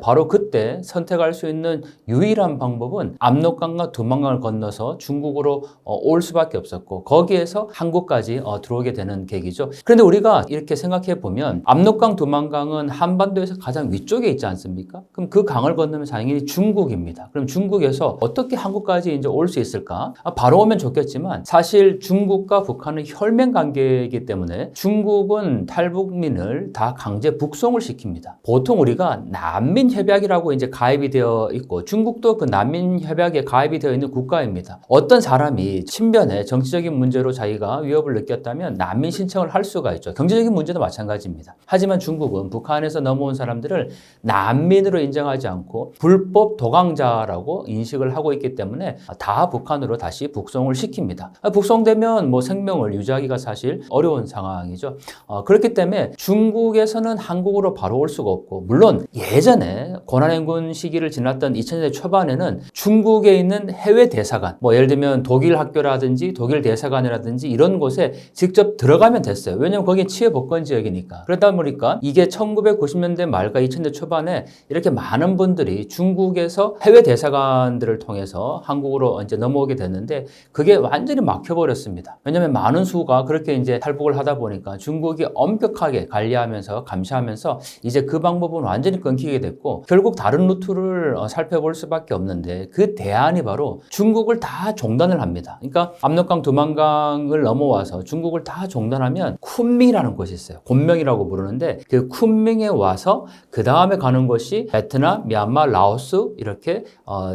바로 그때 선택할 수 있는 유일한 방법은 압록강과 두만강을 건너서 중국으로 올 수밖에 없었고 거기에서 한국까지 들어오게 되는 계기죠. 그런데 우리가 이렇게 생각해 보면 압록강, 두만강은 한반도에서 가장 위쪽에 있지 않습니까? 그럼 그 강을 건너면 당연히 중국입니다. 그럼 중국에서 어떻게 한국까지 이제 올 수 있을까? 바로 오면 좋겠지만 사실 중국과 북한은 혈맹 관계이기 때문에 중국은 탈북민을 다 강제 북송을 시킵니다. 보통 우리가 난민협약이라고 이제 가입이 되어 있고 중국도 그 난민협약에 가입이 되어 있는 국가입니다. 어떤 사람이 친변에 정치적인 문제로 자기가 위협을 느꼈다면 난민 신청을 할 수가 있죠. 경제적인 문제도 마찬가지입니다. 하지만 중국은 북한에서 넘어온 사람들을 난민으로 인정하지 않고 불법 도강자라고 인식을 하고 있기 때문에 다 북한으로 다시 북송을 시킵니다. 북송되면 뭐 생명을 유지하기가 사실 어려운 상황이죠. 그렇기 때문에 중국에서는 한국으로 바로 올 수가 없고 물론 예전에 고난행군 시기를 지났던 2000년대 초반에는 중국에 있는 해외 대사관 뭐 예를 들면 독일 학교라든지 독일 대사관이라든지 이런 곳에 직접 들어가면 됐어요. 왜냐하면 거기 치외복권 지역이니까. 그러다 보니까 이게 1990년대 말과 2000년대 초반에 이렇게 많은 분들이 중국에서 해외 대사관들을 통해서 한국으로 이제 넘어오게 됐는데 그게 완전히 막혀버렸습니다. 왜냐하면 많은 수가 그렇게 이제 탈북을 하다 보니까 중국이 엄격하게 관리하면서 감시하면서 이제 그 방법은 완전히 끊기게 됐고 결국 다른 루트를 살펴볼 수밖에 없는데 그 대안이 바로 중국을 다 종단을 합니다. 그러니까 압록강, 두만강을 넘어와서 중국을 다 종단하면 쿤밍이라는 곳이 있어요. 곤명이라고 부르는데 그 쿤밍에 와서 그 다음에 가는 곳이 베트남, 미얀마, 라오스 이렇게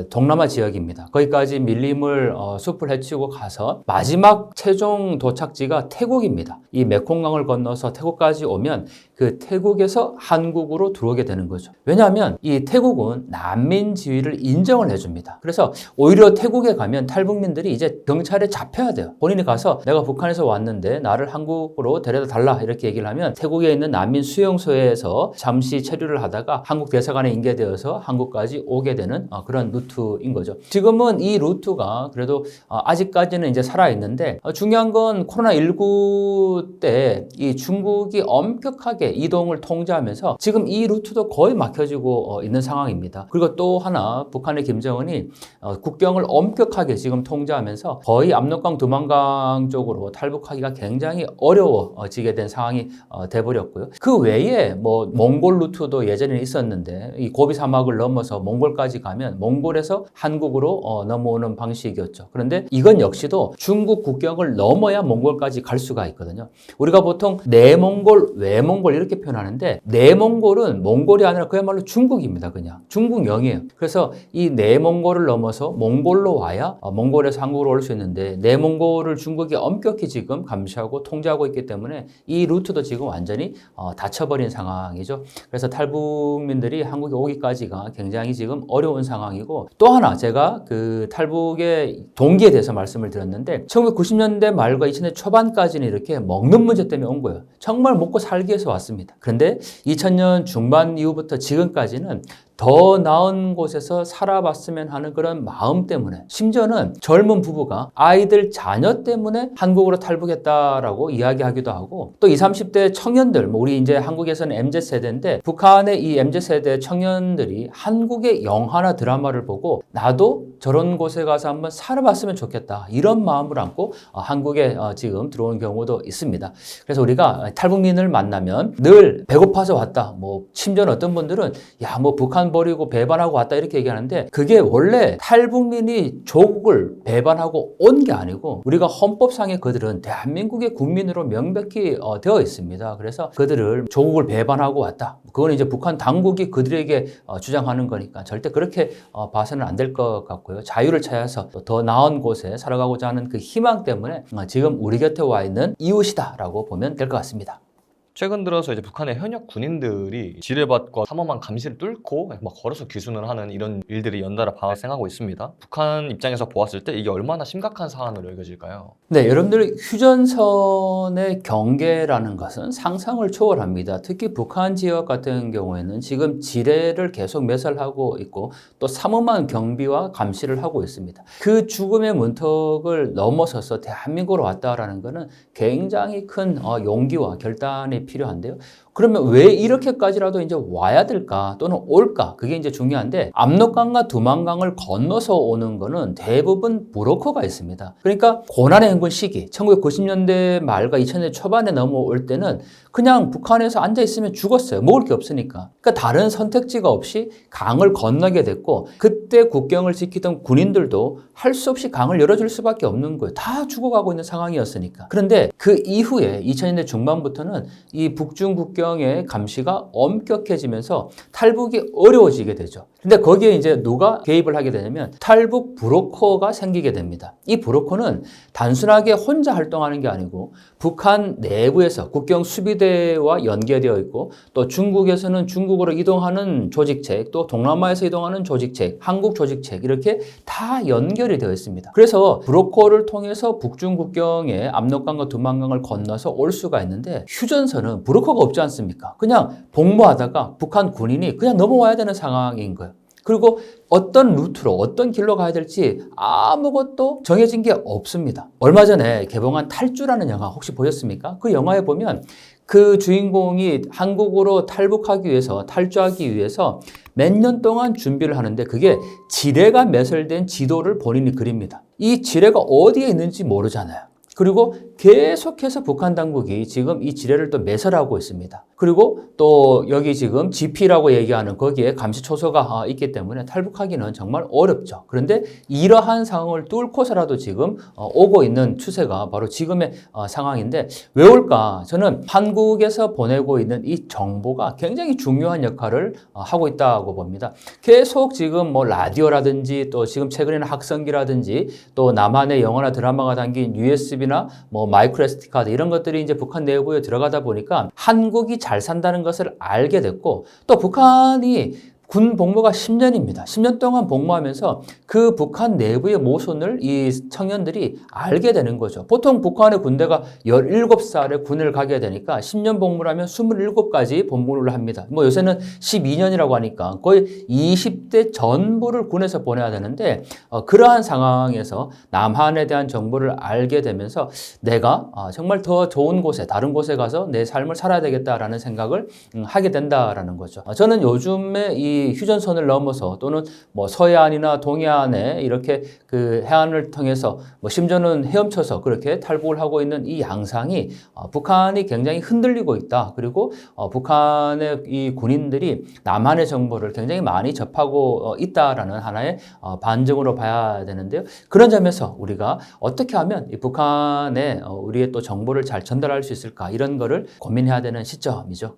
동남아 지역입니다. 거기까지 밀림을 숲을 헤치고 가서 마지막 최종 도착지가 태국입니다. 이 메콩강을 건너서 태국까지 오면 그 태국에서 한국으로 들어오게 되는 거죠. 왜냐하면 이 태국은 난민 지위를 인정을 해줍니다. 그래서 오히려 태국에 가면 탈북민들이 이제 경찰에 잡혀야 돼요. 본인이 가서 내가 북한에서 왔는데 나를 한국으로 데려다 달라 이렇게 얘기를 하면 태국에 있는 난민 수용소에서 잠시 체류를 하다가 한국 대사관에 인계되어서 한국까지 오게 되는 그런 루트인 거죠. 지금은 이 루트가 그래도 아직까지는 이제 살아있는데 중요한 건 코로나19 때 이 중국이 엄격하게 이동을 통제하면서 지금 이 루트도 거의 막혀지고 있는 상황입니다. 그리고 또 하나 북한의 김정은이 국경을 엄격하게 지금 통제하면서 거의 압록강, 두만강 쪽으로 탈북하기가 굉장히 어려워지게 된 상황이 돼버렸고요. 그 외에 뭐 몽골 루트도 예전에 있었는데 이 고비 사막을 넘어서 몽골까지 가면 몽골에서 한국으로 넘어오는 방식이었죠. 그런데 이건 역시도 중국 국경을 넘어야 몽골까지 갈 수가 있거든요. 우리가 보통 내몽골, 외몽골 이렇게 표현하는데 내몽골은 몽골이 아니라 그야말로 중국입니다. 그냥 중국령이에요. 그래서 이 내몽골을 넘어서 몽골로 와야 몽골에서 한국으로 올 수 있는데 내몽골을 중국이 엄격히 지금 감시하고 통제하고 있기 때문에 이 루트도 지금 완전히 닫혀버린 상황이죠. 그래서 탈북민들이 한국에 오기까지가 굉장히 지금 어려운 상황이고 또 하나 제가 그 탈북의 동기에 대해서 말씀을 드렸는데 1990년대 말과 2000년대 초반까지는 이렇게 먹는 문제 때문에 온 거예요. 정말 먹고 살기 위해서 왔습니다. 그런데 2000년 중반 이후부터 지금까지는 더 나은 곳에서 살아봤으면 하는 그런 마음 때문에, 심지어는 젊은 부부가 아이들 자녀 때문에 한국으로 탈북했다라고 이야기하기도 하고, 또 20, 30대 청년들, 우리 이제 한국에서는 MZ세대인데 북한의 이 MZ세대 청년들이 한국의 영화나 드라마를 보고 나도 저런 곳에 가서 한번 살아봤으면 좋겠다, 이런 마음을 안고 한국에 지금 들어온 경우도 있습니다. 그래서 우리가 탈북민을 만나면 늘 배고파서 왔다, 뭐 심지어 어떤 분들은 야, 뭐 북한 버리고 배반하고 왔다, 이렇게 얘기하는데, 그게 원래 탈북민이 조국을 배반하고 온 게 아니고 우리가 헌법상에 그들은 대한민국의 국민으로 명백히 되어 있습니다. 그래서 그들을 조국을 배반하고 왔다, 그건 이제 북한 당국이 그들에게 주장하는 거니까 절대 그렇게 봐서는 안 될 것 같고요. 자유를 찾아서 더 나은 곳에 살아가고자 하는 그 희망 때문에 지금 우리 곁에 와 있는 이웃이다라고 보면 될 것 같습니다. 최근 들어서 이제 북한의 현역 군인들이 지뢰밭과 삼엄한 감시를 뚫고 막 걸어서 귀순을 하는 이런 일들이 연달아 발생하고 있습니다. 북한 입장에서 보았을 때 이게 얼마나 심각한 사안으로 여겨질까요? 네, 여러분들 휴전선의 경계라는 것은 상상을 초월합니다. 특히 북한 지역 같은 경우에는 지금 지뢰를 계속 매설하고 있고 또 삼엄한 경비와 감시를 하고 있습니다. 그 죽음의 문턱을 넘어서서 대한민국으로 왔다라는 것은 굉장히 큰 용기와 결단이 필요한데요. 그러면 왜 이렇게까지라도 이제 와야 될까 또는 올까? 그게 이제 중요한데, 압록강과 두만강을 건너서 오는 거는 대부분 브로커가 있습니다. 그러니까 고난의 행군 시기, 1990년대 말과 2000년대 초반에 넘어올 때는 그냥 북한에서 앉아 있으면 죽었어요. 먹을 게 없으니까. 그러니까 다른 선택지가 없이 강을 건너게 됐고, 그때 국경을 지키던 군인들도 할 수 없이 강을 열어줄 수밖에 없는 거예요. 다 죽어가고 있는 상황이었으니까. 그런데 그 이후에 2000년대 중반부터는 이 북중 국경의 감시가 엄격해지면서 탈북이 어려워지게 되죠. 근데 거기에 이제 누가 개입을 하게 되냐면 탈북 브로커가 생기게 됩니다. 이 브로커는 단순하게 혼자 활동하는 게 아니고 북한 내부에서 국경 수비대와 연계되어 있고, 또 중국에서는 중국으로 이동하는 조직책, 또 동남아에서 이동하는 조직책, 한국 조직책, 이렇게 다 연결이 되어 있습니다. 그래서 브로커를 통해서 북중 국경의 압록강과 두만강을 건너서 올 수가 있는데, 휴전선은 브로커가 없지 않습니까? 그냥 복무하다가 북한 군인이 그냥 넘어와야 되는 상황인 거예요. 그리고 어떤 루트로 어떤 길로 가야 될지 아무것도 정해진 게 없습니다. 얼마 전에 개봉한 탈주라는 영화 혹시 보셨습니까? 그 영화에 보면 그 주인공이 한국으로 탈북하기 위해서, 탈주하기 위해서 몇 년 동안 준비를 하는데, 그게 지뢰가 매설된 지도를 본인이 그립니다. 이 지뢰가 어디에 있는지 모르잖아요. 그리고 계속해서 북한 당국이 지금 이 지뢰를 또 매설하고 있습니다. 그리고 또 여기 지금 GP라고 얘기하는 거기에 감시 초소가 있기 때문에 탈북하기는 정말 어렵죠. 그런데 이러한 상황을 뚫고서라도 지금 오고 있는 추세가 바로 지금의 상황인데, 왜 올까? 저는 한국에서 보내고 있는 이 정보가 굉장히 중요한 역할을 하고 있다고 봅니다. 계속 지금 뭐 라디오라든지, 또 지금 최근에는 학성기라든지, 또 남한의 영화나 드라마가 담긴 USB나 뭐 마이크로 SD 카드, 이런 것들이 이제 북한 내부에 들어가다 보니까 한국이 잘 산다는 것을 알게 됐고, 또 북한이 군 복무가 10년입니다. 10년 동안 복무하면서 그 북한 내부의 모순을 이 청년들이 알게 되는 거죠. 보통 북한의 군대가 17살에 군을 가게 되니까 10년 복무를 하면 27까지 복무를 합니다. 뭐 요새는 12년이라고 하니까 거의 20대 전부를 군에서 보내야 되는데, 그러한 상황에서 남한에 대한 정보를 알게 되면서 내가 정말 더 좋은 곳에, 다른 곳에 가서 내 삶을 살아야 되겠다라는 생각을 하게 된다라는 거죠. 저는 요즘에 이 휴전선을 넘어서 또는 뭐 서해안이나 동해안에 이렇게 그 해안을 통해서 뭐 심지어는 헤엄쳐서 그렇게 탈북을 하고 있는 이 양상이 북한이 굉장히 흔들리고 있다. 그리고 북한의 이 군인들이 남한의 정보를 굉장히 많이 접하고 있다라는 하나의 반증으로 봐야 되는데요. 그런 점에서 우리가 어떻게 하면 이 북한에 우리의 또 정보를 잘 전달할 수 있을까, 이런 거를 고민해야 되는 시점이죠.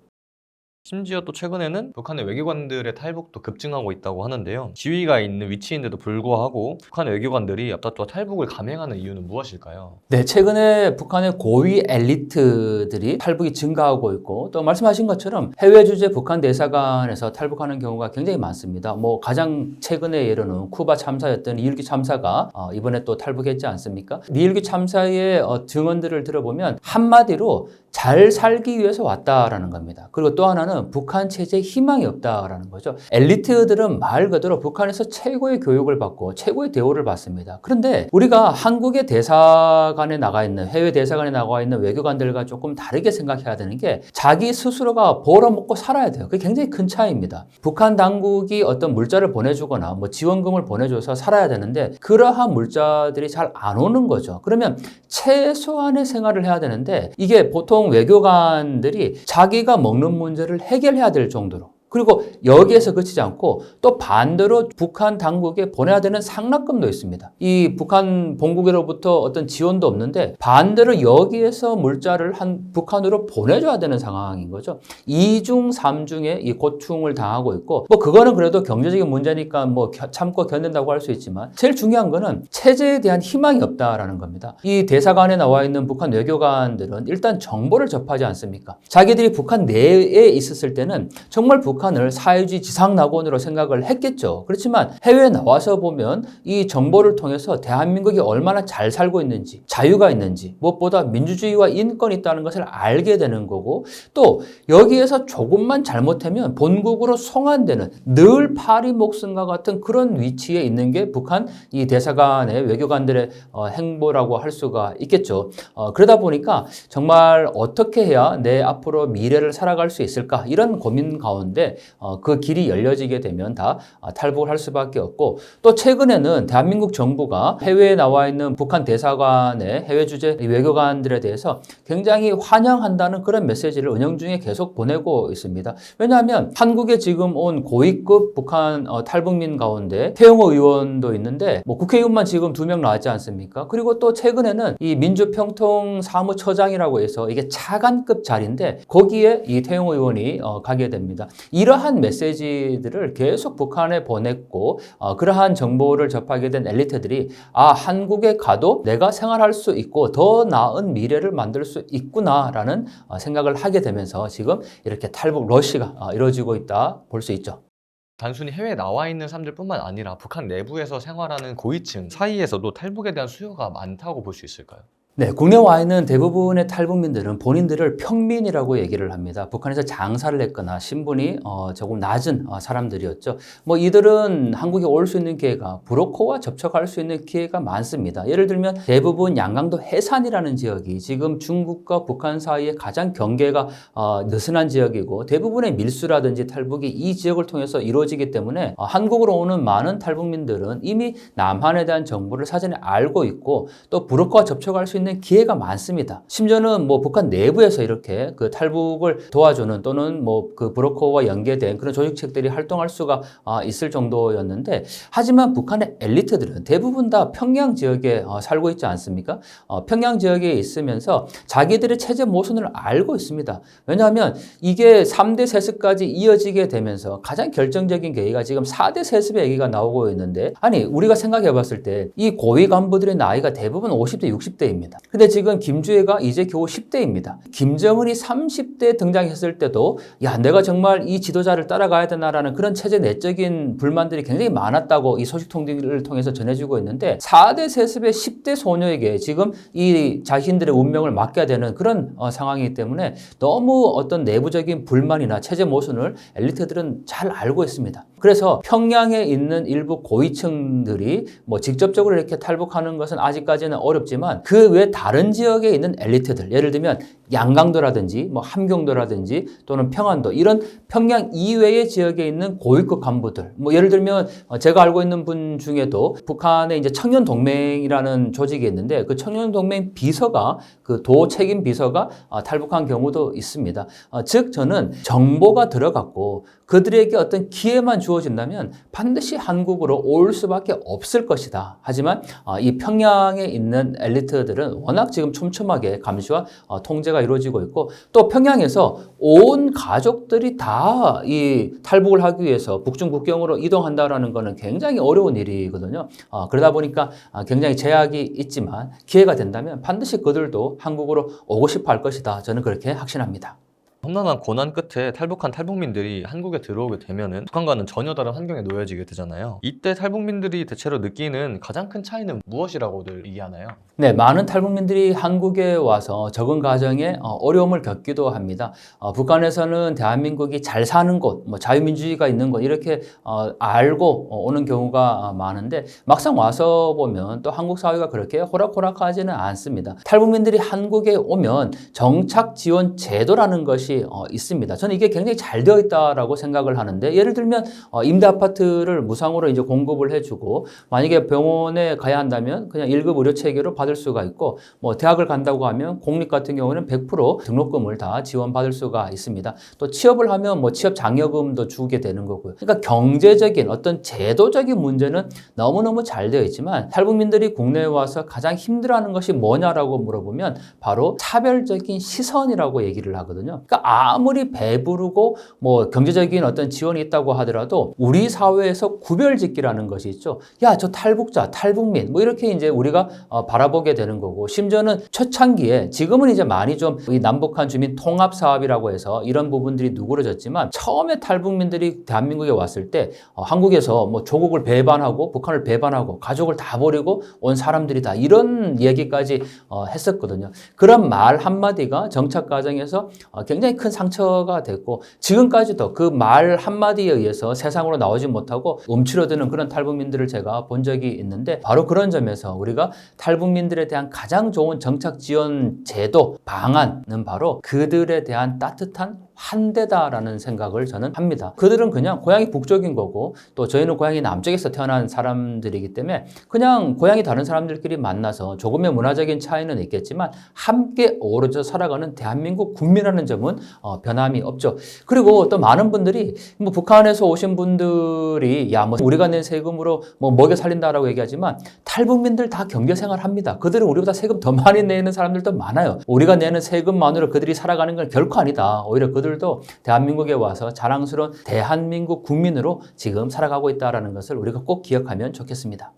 심지어 또 최근에는 북한의 외교관들의 탈북도 급증하고 있다고 하는데요. 지위가 있는 위치인데도 불구하고 북한의 외교관들이 앞다투어 탈북을 감행하는 이유는 무엇일까요? 네, 최근에 북한의 고위 엘리트들이 탈북이 증가하고 있고, 또 말씀하신 것처럼 해외 주재 북한 대사관에서 탈북하는 경우가 굉장히 많습니다. 뭐 가장 최근의 예로는 쿠바 참사였던 리일기 참사가 이번에 또 탈북했지 않습니까? 리일기 참사의 증언들을 들어보면 한마디로 잘 살기 위해서 왔다라는 겁니다. 그리고 또 하나는 북한 체제에 희망이 없다라는 거죠. 엘리트들은 말 그대로 북한에서 최고의 교육을 받고 최고의 대우를 받습니다. 그런데 우리가 한국의 대사관에 나가 있는, 해외 대사관에 나가 있는 외교관들과 조금 다르게 생각해야 되는 게 자기 스스로가 벌어먹고 살아야 돼요. 그게 굉장히 큰 차이입니다. 북한 당국이 어떤 물자를 보내주거나 뭐 지원금을 보내줘서 살아야 되는데 그러한 물자들이 잘 안 오는 거죠. 그러면 최소한의 생활을 해야 되는데 이게 보통 외교관들이 자기가 먹는 문제를 해결해야 될 정도로, 그리고 여기에서 그치지 않고 또 반대로 북한 당국에 보내야 되는 상납금도 있습니다. 이 북한 본국으로부터 어떤 지원도 없는데 반대로 여기에서 물자를 북한으로 보내줘야 되는 상황인 거죠. 2중, 3중의 이 고충을 당하고 있고, 뭐 그거는 그래도 경제적인 문제니까 뭐 참고 견딘다고 할 수 있지만 제일 중요한 거는 체제에 대한 희망이 없다라는 겁니다. 이 대사관에 나와 있는 북한 외교관들은 일단 정보를 접하지 않습니까? 자기들이 북한 내에 있었을 때는 정말 북한을 사회주의 지상낙원으로 생각을 했겠죠. 그렇지만 해외에 나와서 보면 이 정보를 통해서 대한민국이 얼마나 잘 살고 있는지, 자유가 있는지, 무엇보다 민주주의와 인권이 있다는 것을 알게 되는 거고, 또 여기에서 조금만 잘못하면 본국으로 송환되는 늘 파리 목숨과 같은 그런 위치에 있는 게 북한 이 대사관의 외교관들의 행보라고 할 수가 있겠죠. 그러다 보니까 정말 어떻게 해야 내 앞으로 미래를 살아갈 수 있을까, 이런 고민 가운데 그 길이 열려지게 되면 다 탈북을 할 수밖에 없고, 또 최근에는 대한민국 정부가 해외에 나와 있는 북한 대사관의 해외 주재 외교관들에 대해서 굉장히 환영한다는 그런 메시지를 은연중에 계속 보내고 있습니다. 왜냐하면 한국에 지금 온 고위급 북한 탈북민 가운데 태영호 의원도 있는데 뭐 국회의원만 지금 2명 나왔지 않습니까? 그리고 또 최근에는 이 민주평통사무처장이라고 해서 이게 차관급 자리인데 거기에 이 태영호 의원이 가게 됩니다. 이러한 메시지들을 계속 북한에 보냈고 그러한 정보를 접하게 된 엘리트들이 한국에 가도 내가 생활할 수 있고 더 나은 미래를 만들 수 있구나라는 생각을 하게 되면서 지금 이렇게 탈북 러시가 이루어지고 있다 볼 수 있죠. 단순히 해외에 나와 있는 사람들뿐만 아니라 북한 내부에서 생활하는 고위층 사이에서도 탈북에 대한 수요가 많다고 볼 수 있을까요? 네, 국내 와 있는 대부분의 탈북민들은 본인들을 평민이라고 얘기를 합니다. 북한에서 장사를 했거나 신분이 조금 낮은 사람들이었죠. 뭐 이들은 한국에 올 수 있는 기회가 브로커와 접촉할 수 있는 기회가 많습니다. 예를 들면 대부분 양강도 해산이라는 지역이 지금 중국과 북한 사이에 가장 경계가 느슨한 지역이고 대부분의 밀수라든지 탈북이 이 지역을 통해서 이루어지기 때문에 한국으로 오는 많은 탈북민들은 이미 남한에 대한 정보를 사전에 알고 있고 또 브로커와 접촉할 수 있는 기회가 많습니다. 심지어는 뭐 북한 내부에서 이렇게 그 탈북을 도와주는 또는 뭐 그 브로커와 연계된 그런 조직책들이 활동할 수가 있을 정도였는데, 하지만 북한의 엘리트들은 대부분 다 평양 지역에 살고 있지 않습니까? 평양 지역에 있으면서 자기들의 체제 모순을 알고 있습니다. 왜냐하면 이게 3대 세습까지 이어지게 되면서 가장 결정적인 계기가 지금 4대 세습의 얘기가 나오고 있는데, 아니 우리가 생각해 봤을 때 이 고위 간부들의 나이가 대부분 50대, 60대입니다. 근데 지금 김주애가 이제 겨우 10대입니다. 김정은이 30대 등장했을 때도 야 내가 정말 이 지도자를 따라가야 되나라는 그런 체제 내적인 불만들이 굉장히 많았다고 이 소식통들을 통해서 전해지고 있는데, 4대 세습의 10대 소녀에게 지금 이 자신들의 운명을 맡겨야 되는 그런 상황이기 때문에 너무 어떤 내부적인 불만이나 체제 모순을 엘리트들은 잘 알고 있습니다. 그래서 평양에 있는 일부 고위층들이 뭐 직접적으로 이렇게 탈북하는 것은 아직까지는 어렵지만 그 외 다른 지역에 있는 엘리트들, 예를 들면 양강도라든지 뭐 함경도라든지 또는 평안도, 이런 평양 이외의 지역에 있는 고위급 간부들, 뭐 예를 들면 제가 알고 있는 분 중에도 북한에 이제 청년동맹이라는 조직이 있는데 그 청년동맹 비서가, 그 도 책임 비서가 탈북한 경우도 있습니다. 즉 저는 정보가 들어갔고 그들에게 어떤 기회만 주어진다면 반드시 한국으로 올 수밖에 없을 것이다. 하지만 이 평양에 있는 엘리트들은 워낙 지금 촘촘하게 감시와 통제가 이루어지고 있고, 또 평양에서 온 가족들이 다 이 탈북을 하기 위해서 북중 국경으로 이동한다라는 것은 굉장히 어려운 일이거든요. 그러다 보니까 굉장히 제약이 있지만 기회가 된다면 반드시 그들도 한국으로 오고 싶어 할 것이다. 저는 그렇게 확신합니다. 험난한 고난 끝에 탈북한 탈북민들이 한국에 들어오게 되면은 북한과는 전혀 다른 환경에 놓여지게 되잖아요. 이때 탈북민들이 대체로 느끼는 가장 큰 차이는 무엇이라고들 얘기하나요? 네, 많은 탈북민들이 한국에 와서 적응 과정에 어려움을 겪기도 합니다. 북한에서는 대한민국이 잘 사는 곳, 뭐 자유민주주의가 있는 곳 이렇게 알고 오는 경우가 많은데 막상 와서 보면 또 한국 사회가 그렇게 호락호락하지는 않습니다. 탈북민들이 한국에 오면 정착 지원 제도라는 것이 있습니다. 저는 이게 굉장히 잘 되어 있다라고 생각을 하는데 예를 들면 임대 아파트를 무상으로 이제 공급을 해주고 만약에 병원에 가야 한다면 그냥 1급 의료 체계로 받을 수가 있고 뭐 대학을 간다고 하면 공립 같은 경우는 100% 등록금을 다 지원받을 수가 있습니다. 또 취업을 하면 뭐 취업 장려금도 주게 되는 거고요. 그러니까 경제적인 어떤 제도적인 문제는 너무너무 잘 되어 있지만 탈북민들이 국내에 와서 가장 힘들어하는 것이 뭐냐라고 물어보면 바로 차별적인 시선이라고 얘기를 하거든요. 그러니까 아무리 배부르고 뭐 경제적인 어떤 지원이 있다고 하더라도 우리 사회에서 구별짓기라는 것이 있죠. 야, 저 탈북자, 탈북민 뭐 이렇게 이제 우리가 바라보게 되는 거고 심지어는 초창기에 지금은 이제 많이 좀 이 남북한 주민 통합 사업이라고 해서 이런 부분들이 누그러졌지만 처음에 탈북민들이 대한민국에 왔을 때 한국에서 뭐 조국을 배반하고 북한을 배반하고 가족을 다 버리고 온 사람들이다 이런 얘기까지 했었거든요. 그런 말 한마디가 정착 과정에서 굉장히 큰 상처가 됐고 지금까지도 그 말 한마디에 의해서 세상으로 나오지 못하고 움츠러드는 그런 탈북민들을 제가 본 적이 있는데 바로 그런 점에서 우리가 탈북민들에 대한 가장 좋은 정착 지원 제도 방안은 바로 그들에 대한 따뜻한 환대다라는 생각을 저는 합니다. 그들은 그냥 고향이 북쪽인 거고 또 저희는 고향이 남쪽에서 태어난 사람들이기 때문에 그냥 고향이 다른 사람들끼리 만나서 조금의 문화적인 차이는 있겠지만 함께 어우러져 살아가는 대한민국 국민이라는 점은 변함이 없죠. 그리고 또 많은 분들이 뭐 북한에서 오신 분들이 야, 뭐 우리가 낸 세금으로 뭐 먹여 살린다라고 얘기하지만 탈북민들 다 경제 생활합니다. 그들은 우리보다 세금 더 많이 내는 사람들도 많아요. 우리가 내는 세금만으로 그들이 살아가는 건 결코 아니다. 오히려 그들도 대한민국에 와서 자랑스러운 대한민국 국민으로 지금 살아가고 있다는 것을 우리가 꼭 기억하면 좋겠습니다.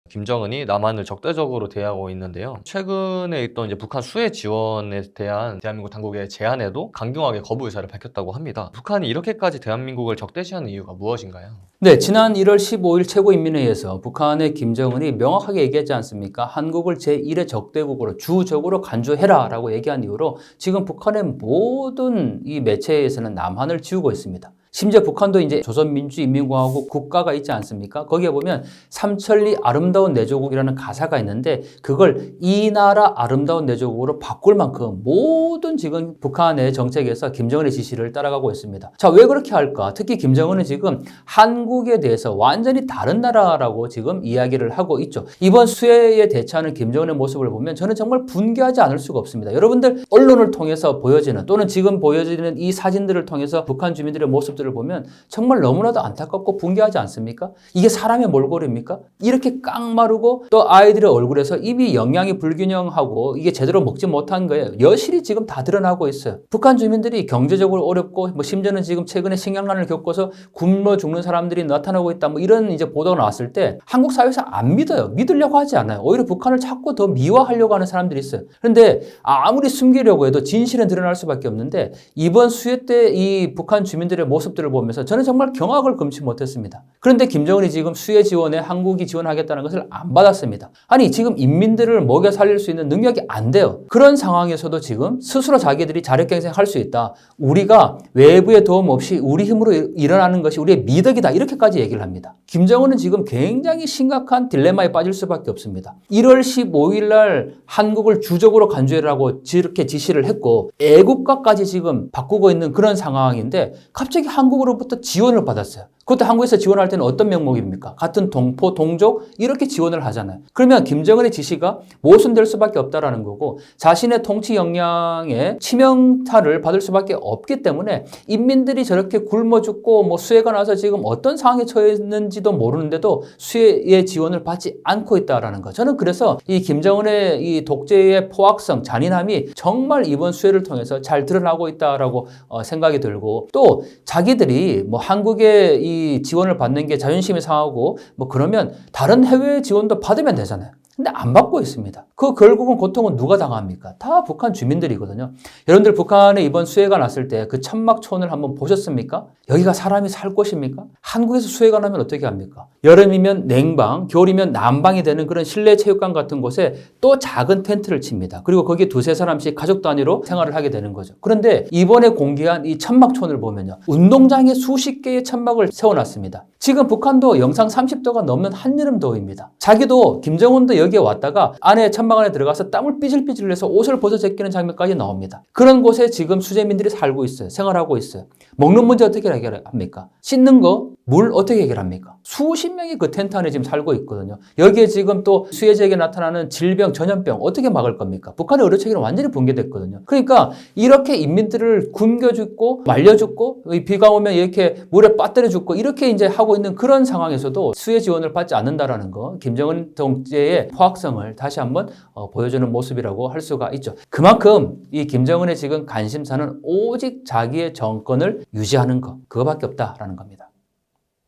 김정은이 남한을 적대적으로 대하고 있는데요. 최근에 있던 이제 북한 수해 지원에 대한 대한민국 당국의 제안에도 강경하게 거부 의사를 밝혔다고 합니다. 북한이 이렇게까지 대한민국을 적대시하는 이유가 무엇인가요? 네, 지난 1월 15일 최고인민회의에서 북한의 김정은이 명확하게 얘기하지 않습니까? 한국을 제1의 적대국으로 주적으로 간주해라라고 얘기한 이후로 지금 북한의 모든 이 매체에서는 남한을 지우고 있습니다. 심지어 북한도 이제 조선민주인민공화국 국가가 있지 않습니까? 거기에 보면 삼천리 아름다운 내조국이라는 가사가 있는데 그걸 이 나라 아름다운 내조국으로 바꿀 만큼 모든 지금 북한의 정책에서 김정은의 지시를 따라가고 있습니다. 자, 왜 그렇게 할까? 특히 김정은은 지금 한국에 대해서 완전히 다른 나라라고 지금 이야기를 하고 있죠. 이번 수해에 대처하는 김정은의 모습을 보면 저는 정말 분개하지 않을 수가 없습니다. 여러분들 언론을 통해서 보여지는 또는 지금 보여지는 이 사진들을 통해서 북한 주민들의 모습들을 보면 정말 너무나도 안타깝고 분개하지 않습니까? 이게 사람의 몰골입니까? 이렇게 깡마르고 또 아이들의 얼굴에서 이미 영양이 불균형하고 이게 제대로 먹지 못한 거예요. 여실히 지금 다 드러나고 있어요. 북한 주민들이 경제적으로 어렵고 뭐 심지어는 지금 최근에 식량난을 겪어서 굶어 죽는 사람들이 나타나고 있다. 뭐 이런 이제 보도가 나왔을 때 한국 사회에서 안 믿어요. 믿으려고 하지 않아요. 오히려 북한을 자꾸 더 미화하려고 하는 사람들이 있어요. 그런데 아무리 숨기려고 해도 진실은 드러날 수밖에 없는데 이번 수해 때 이 북한 주민들의 모습들을 보면서 저는 정말 경악을 금치 못했습니다. 그런데 김정은이 지금 수해 지원에 한국이 지원하겠다는 것을 안 받았습니다. 아니 지금 인민들을 먹여 살릴 수 있는 능력이 안 돼요. 그런 상황에서도 지금 스스로 자기들이 자력갱생할 수 있다. 우리가 외부의 도움 없이 우리 힘으로 일어나는 것이 우리의 미덕이다. 이렇게까지 얘기를 합니다. 김정은은 지금 굉장히 심각한 딜레마에 빠질 수밖에 없습니다. 1월 15일 날 한국을 주적으로 간주해라고 이렇게 지시를 했고 애국가까지 지금 바꾸고 있는 그런 상황인데 갑자기 한국으로부터 지원을 받았어요. 그것도 한국에서 지원할 때는 어떤 명목입니까? 같은 동포, 동족 이렇게 지원을 하잖아요. 그러면 김정은의 지시가 모순될 수밖에 없다라는 거고 자신의 통치 역량에 치명타를 받을 수밖에 없기 때문에 인민들이 저렇게 굶어 죽고 뭐 수해가 나서 지금 어떤 상황에 처해 있는지도 모르는데도 수해의 지원을 받지 않고 있다라는 거. 저는 그래서 이 김정은의 이 독재의 포악성, 잔인함이 정말 이번 수해를 통해서 잘 드러나고 있다라고 생각이 들고 또 자기들이 뭐 한국의 이 지원을 받는 게 자존심이 상하고 뭐 그러면 다른 해외 지원도 받으면 되잖아요. 근데 안 받고 있습니다. 그 결국은 고통은 누가 당합니까? 다 북한 주민들이거든요. 여러분들 북한에 이번 수해가 났을 때 그 천막촌을 한번 보셨습니까? 여기가 사람이 살 곳입니까? 한국에서 수해가 나면 어떻게 합니까? 여름이면 냉방, 겨울이면 난방이 되는 그런 실내 체육관 같은 곳에 또 작은 텐트를 칩니다. 그리고 거기에 두세 사람씩 가족 단위로 생활을 하게 되는 거죠. 그런데 이번에 공개한 이 천막촌을 보면요. 운동장에 수십 개의 천막을 세워놨습니다. 지금 북한도 영상 30도가 넘는 한여름 더위입니다. 자기도 김정은도 여기에 왔다가 안에 천막 안에 들어가서 땀을 삐질삐질 내서 옷을 벗어 제끼는 장면까지 나옵니다. 그런 곳에 지금 수재민들이 살고 있어요. 생활하고 있어요. 먹는 문제 어떻게 해결합니까? 씻는 거, 물 어떻게 해결합니까? 수십 명이 그 텐트 안에 지금 살고 있거든요. 여기에 지금 또 수해 지역에 나타나는 질병, 전염병 어떻게 막을 겁니까? 북한의 의료 체계는 완전히 붕괴됐거든요. 그러니까 이렇게 인민들을 굶겨 죽고 말려 죽고 비가 오면 이렇게 물에 빠뜨려 죽고 이렇게 이제 하고 있는 그런 상황에서도 수해 지원을 받지 않는다라는 거, 김정은 정제의 포악성을 다시 한번 보여주는 모습이라고 할 수가 있죠. 그만큼 이 김정은의 지금 관심사는 오직 자기의 정권을 유지하는 것, 그거밖에 없다라는 겁니다.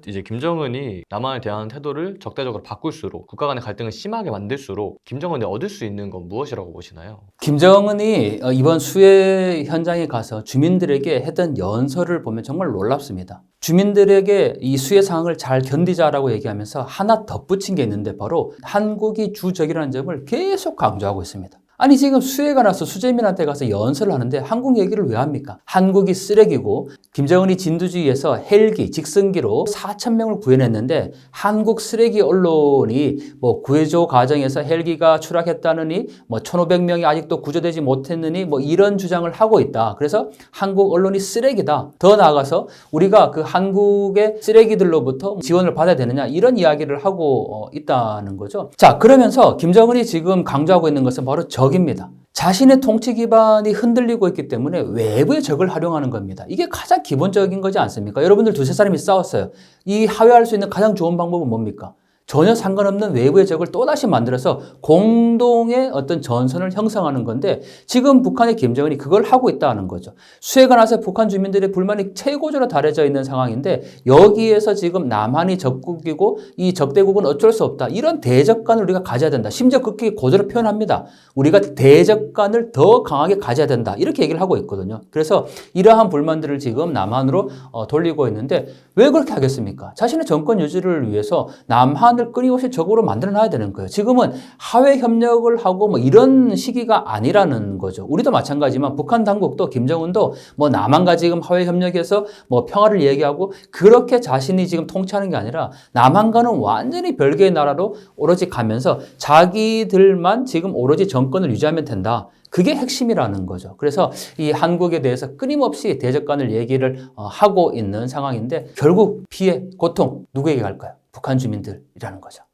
이제 김정은이 남한에 대한 태도를 적대적으로 바꿀수록 국가 간의 갈등을 심하게 만들수록 김정은이 얻을 수 있는 건 무엇이라고 보시나요? 김정은이 이번 수해 현장에 가서 주민들에게 했던 연설을 보면 정말 놀랍습니다. 주민들에게 이 수해 상황을 잘 견디자라고 얘기하면서 하나 덧붙인 게 있는데 바로 한국이 주적이라는 점을 계속 강조하고 있습니다. 아니 지금 수해가 나서 수재민한테 가서 연설을 하는데 한국 얘기를 왜 합니까? 한국이 쓰레기고 김정은이 진두지휘에서 헬기, 직선기로 4,000명을 구해냈는데 한국 쓰레기 언론이 뭐 구해조 과정에서 헬기가 추락했다느니 뭐 1,500명이 아직도 구조되지 못했느니 뭐 이런 주장을 하고 있다. 그래서 한국 언론이 쓰레기다. 더 나아가서 우리가 그 한국의 쓰레기들로부터 지원을 받아야 되느냐 이런 이야기를 하고 있다는 거죠. 자, 그러면서 김정은이 지금 강조하고 있는 것은 바로 적입니다. 자신의 통치 기반이 흔들리고 있기 때문에 외부의 적을 활용하는 겁니다. 이게 가장 기본적인 거지 않습니까? 여러분들 두세 사람이 싸웠어요. 이 하회할 수 있는 가장 좋은 방법은 뭡니까? 전혀 상관없는 외부의 적을 또다시 만들어서 공동의 어떤 전선을 형성하는 건데 지금 북한의 김정은이 그걸 하고 있다는 거죠. 수해가 나서 북한 주민들의 불만이 최고조로 달해져 있는 상황인데 여기에서 지금 남한이 적국이고 이 적대국은 어쩔 수 없다. 이런 대적관을 우리가 가져야 된다. 심지어 그렇게 고조로 표현합니다. 우리가 대적관을 더 강하게 가져야 된다. 이렇게 얘기를 하고 있거든요. 그래서 이러한 불만들을 지금 남한으로 돌리고 있는데 왜 그렇게 하겠습니까? 자신의 정권 유지를 위해서 남한 을 끊임없이 적으로 만들어놔야 되는 거예요. 지금은 하회 협력을 하고 뭐 이런 시기가 아니라는 거죠. 우리도 마찬가지지만 북한 당국도 김정은도 뭐 남한과 지금 하회 협력해서 뭐 평화를 얘기하고 그렇게 자신이 지금 통치하는 게 아니라 남한과는 완전히 별개의 나라로 오로지 가면서 자기들만 지금 오로지 정권을 유지하면 된다. 그게 핵심이라는 거죠. 그래서 이 한국에 대해서 끊임없이 대적관을 얘기를 하고 있는 상황인데 결국 피해, 고통 누구에게 갈까요? 북한 주민들이라는 거죠.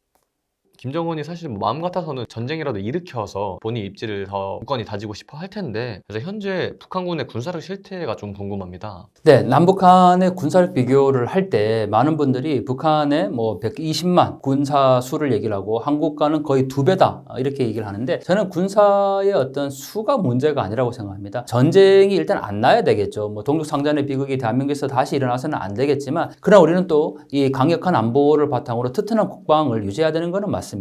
김정은이 사실 뭐 마음 같아서는 전쟁이라도 일으켜서 본인 입지를 더 굳건히 다지고 싶어 할 텐데 그래서 현재 북한군의 군사력 실태가 좀 궁금합니다. 네, 남북한의 군사력 비교를 할 때 많은 분들이 북한의 뭐 120만 군사 수를 얘기를 하고 한국과는 거의 2배다 이렇게 얘기를 하는데 저는 군사의 어떤 수가 문제가 아니라고 생각합니다. 전쟁이 일단 안 나야 되겠죠. 뭐 동족상잔의 비극이 대한민국에서 다시 일어나서는 안 되겠지만 그러나 우리는 또 이 강력한 안보를 바탕으로 튼튼한 국방을 유지해야 되는 것은 맞습니다.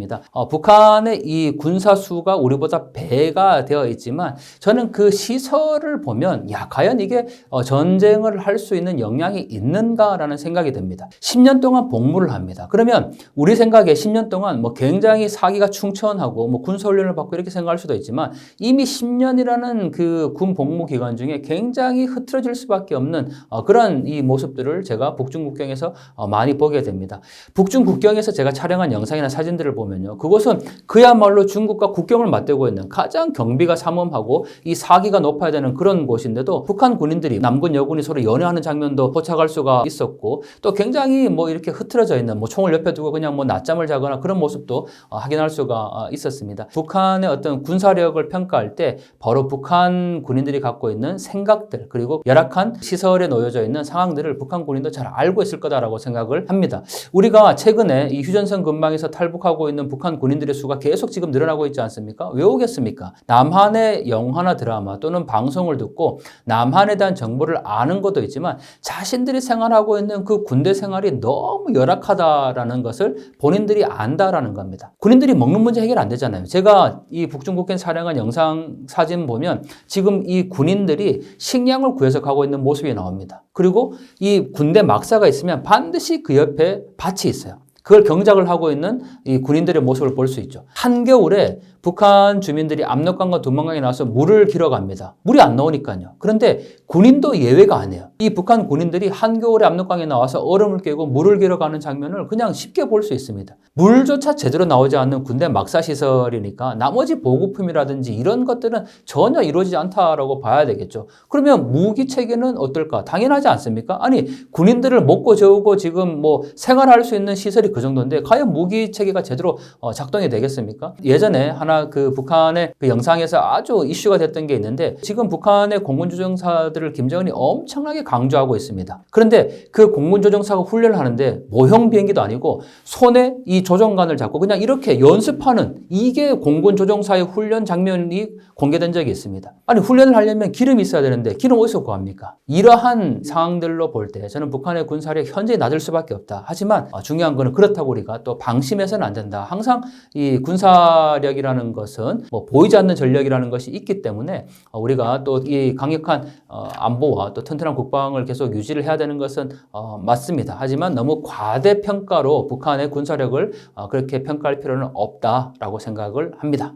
북한의 이 군사 수가 우리보다 배가 되어 있지만 저는 그 시설을 보면 과연 이게 전쟁을 할 수 있는 역량이 있는가라는 생각이 듭니다. 10년 동안 복무를 합니다. 그러면 우리 생각에 10년 동안 뭐 굉장히 사기가 충천하고 뭐 군사훈련을 받고 이렇게 생각할 수도 있지만 이미 10년이라는 그 군 복무 기간 중에 굉장히 흐트러질 수밖에 없는 그런 이 모습들을 제가 북중 국경에서 많이 보게 됩니다. 북중 국경에서 제가 촬영한 영상이나 사진들을 보면요. 그곳은 그야말로 중국과 국경을 맞대고 있는 가장 경비가 삼엄하고 이 사기가 높아야 되는 그런 곳인데도 북한 군인들이 남군 여군이 서로 연애하는 장면도 포착할 수가 있었고 또 굉장히 뭐 이렇게 흐트러져 있는 뭐 총을 옆에 두고 그냥 뭐 낮잠을 자거나 그런 모습도 확인할 수가 있었습니다. 북한의 어떤 군사력을 평가할 때 바로 북한 군인들이 갖고 있는 생각들 그리고 열악한 시설에 놓여져 있는 상황들을 북한 군인도 잘 알고 있을 거다라고 생각을 합니다. 우리가 최근에 이 휴전선 근방에서 탈북하고 생활하고 있는 북한 군인들의 수가 계속 지금 늘어나고 있지 않습니까? 왜 오겠습니까? 남한의 영화나 드라마 또는 방송을 듣고 남한에 대한 정보를 아는 것도 있지만 자신들이 생활하고 있는 그 군대 생활이 너무 열악하다라는 것을 본인들이 안다라는 겁니다. 군인들이 먹는 문제 해결 안 되잖아요. 제가 이 북중국해 촬영한 영상 사진 보면 지금 이 군인들이 식량을 구해서 가고 있는 모습이 나옵니다. 그리고 이 군대 막사가 있으면 반드시 그 옆에 밭이 있어요. 그걸 경작을 하고 있는 이 군인들의 모습을 볼 수 있죠. 한겨울에 북한 주민들이 압록강과 두만강에 나와서 물을 길어 갑니다. 물이 안 나오니까요. 그런데 군인도 예외가 아니에요. 이 북한 군인들이 한겨울에 압록강에 나와서 얼음을 깨고 물을 길어 가는 장면을 그냥 쉽게 볼 수 있습니다. 물조차 제대로 나오지 않는 군대 막사시설이니까 나머지 보급품이라든지 이런 것들은 전혀 이루어지지 않다라고 봐야 되겠죠. 그러면 무기 체계는 어떨까? 당연하지 않습니까? 아니, 군인들을 먹고 재우고 지금 뭐 생활할 수 있는 시설이 그 정도인데 과연 무기 체계가 제대로 작동이 되겠습니까? 예전에 하나 그 북한의 그 영상에서 아주 이슈가 됐던 게 있는데 지금 북한의 공군조종사들을 김정은이 엄청나게 강조하고 있습니다. 그런데 그 공군조종사가 훈련을 하는데 모형 비행기도 아니고 손에 이 조종관을 잡고 그냥 이렇게 연습하는 이게 공군조종사의 훈련 장면이 공개된 적이 있습니다. 아니, 훈련을 하려면 기름이 있어야 되는데 기름 어디서 구합니까? 이러한 상황들로 볼 때 저는 북한의 군사력이 현저히 낮을 수밖에 없다. 하지만 중요한 거는 그렇다고 우리가 또 방심해서는 안 된다. 항상 이 군사력이라는 것은 뭐 보이지 않는 전력이라는 것이 있기 때문에 우리가 또 이 강력한 안보와 또 튼튼한 국방을 계속 유지를 해야 되는 것은 맞습니다. 하지만 너무 과대평가로 북한의 군사력을 그렇게 평가할 필요는 없다라고 생각을 합니다.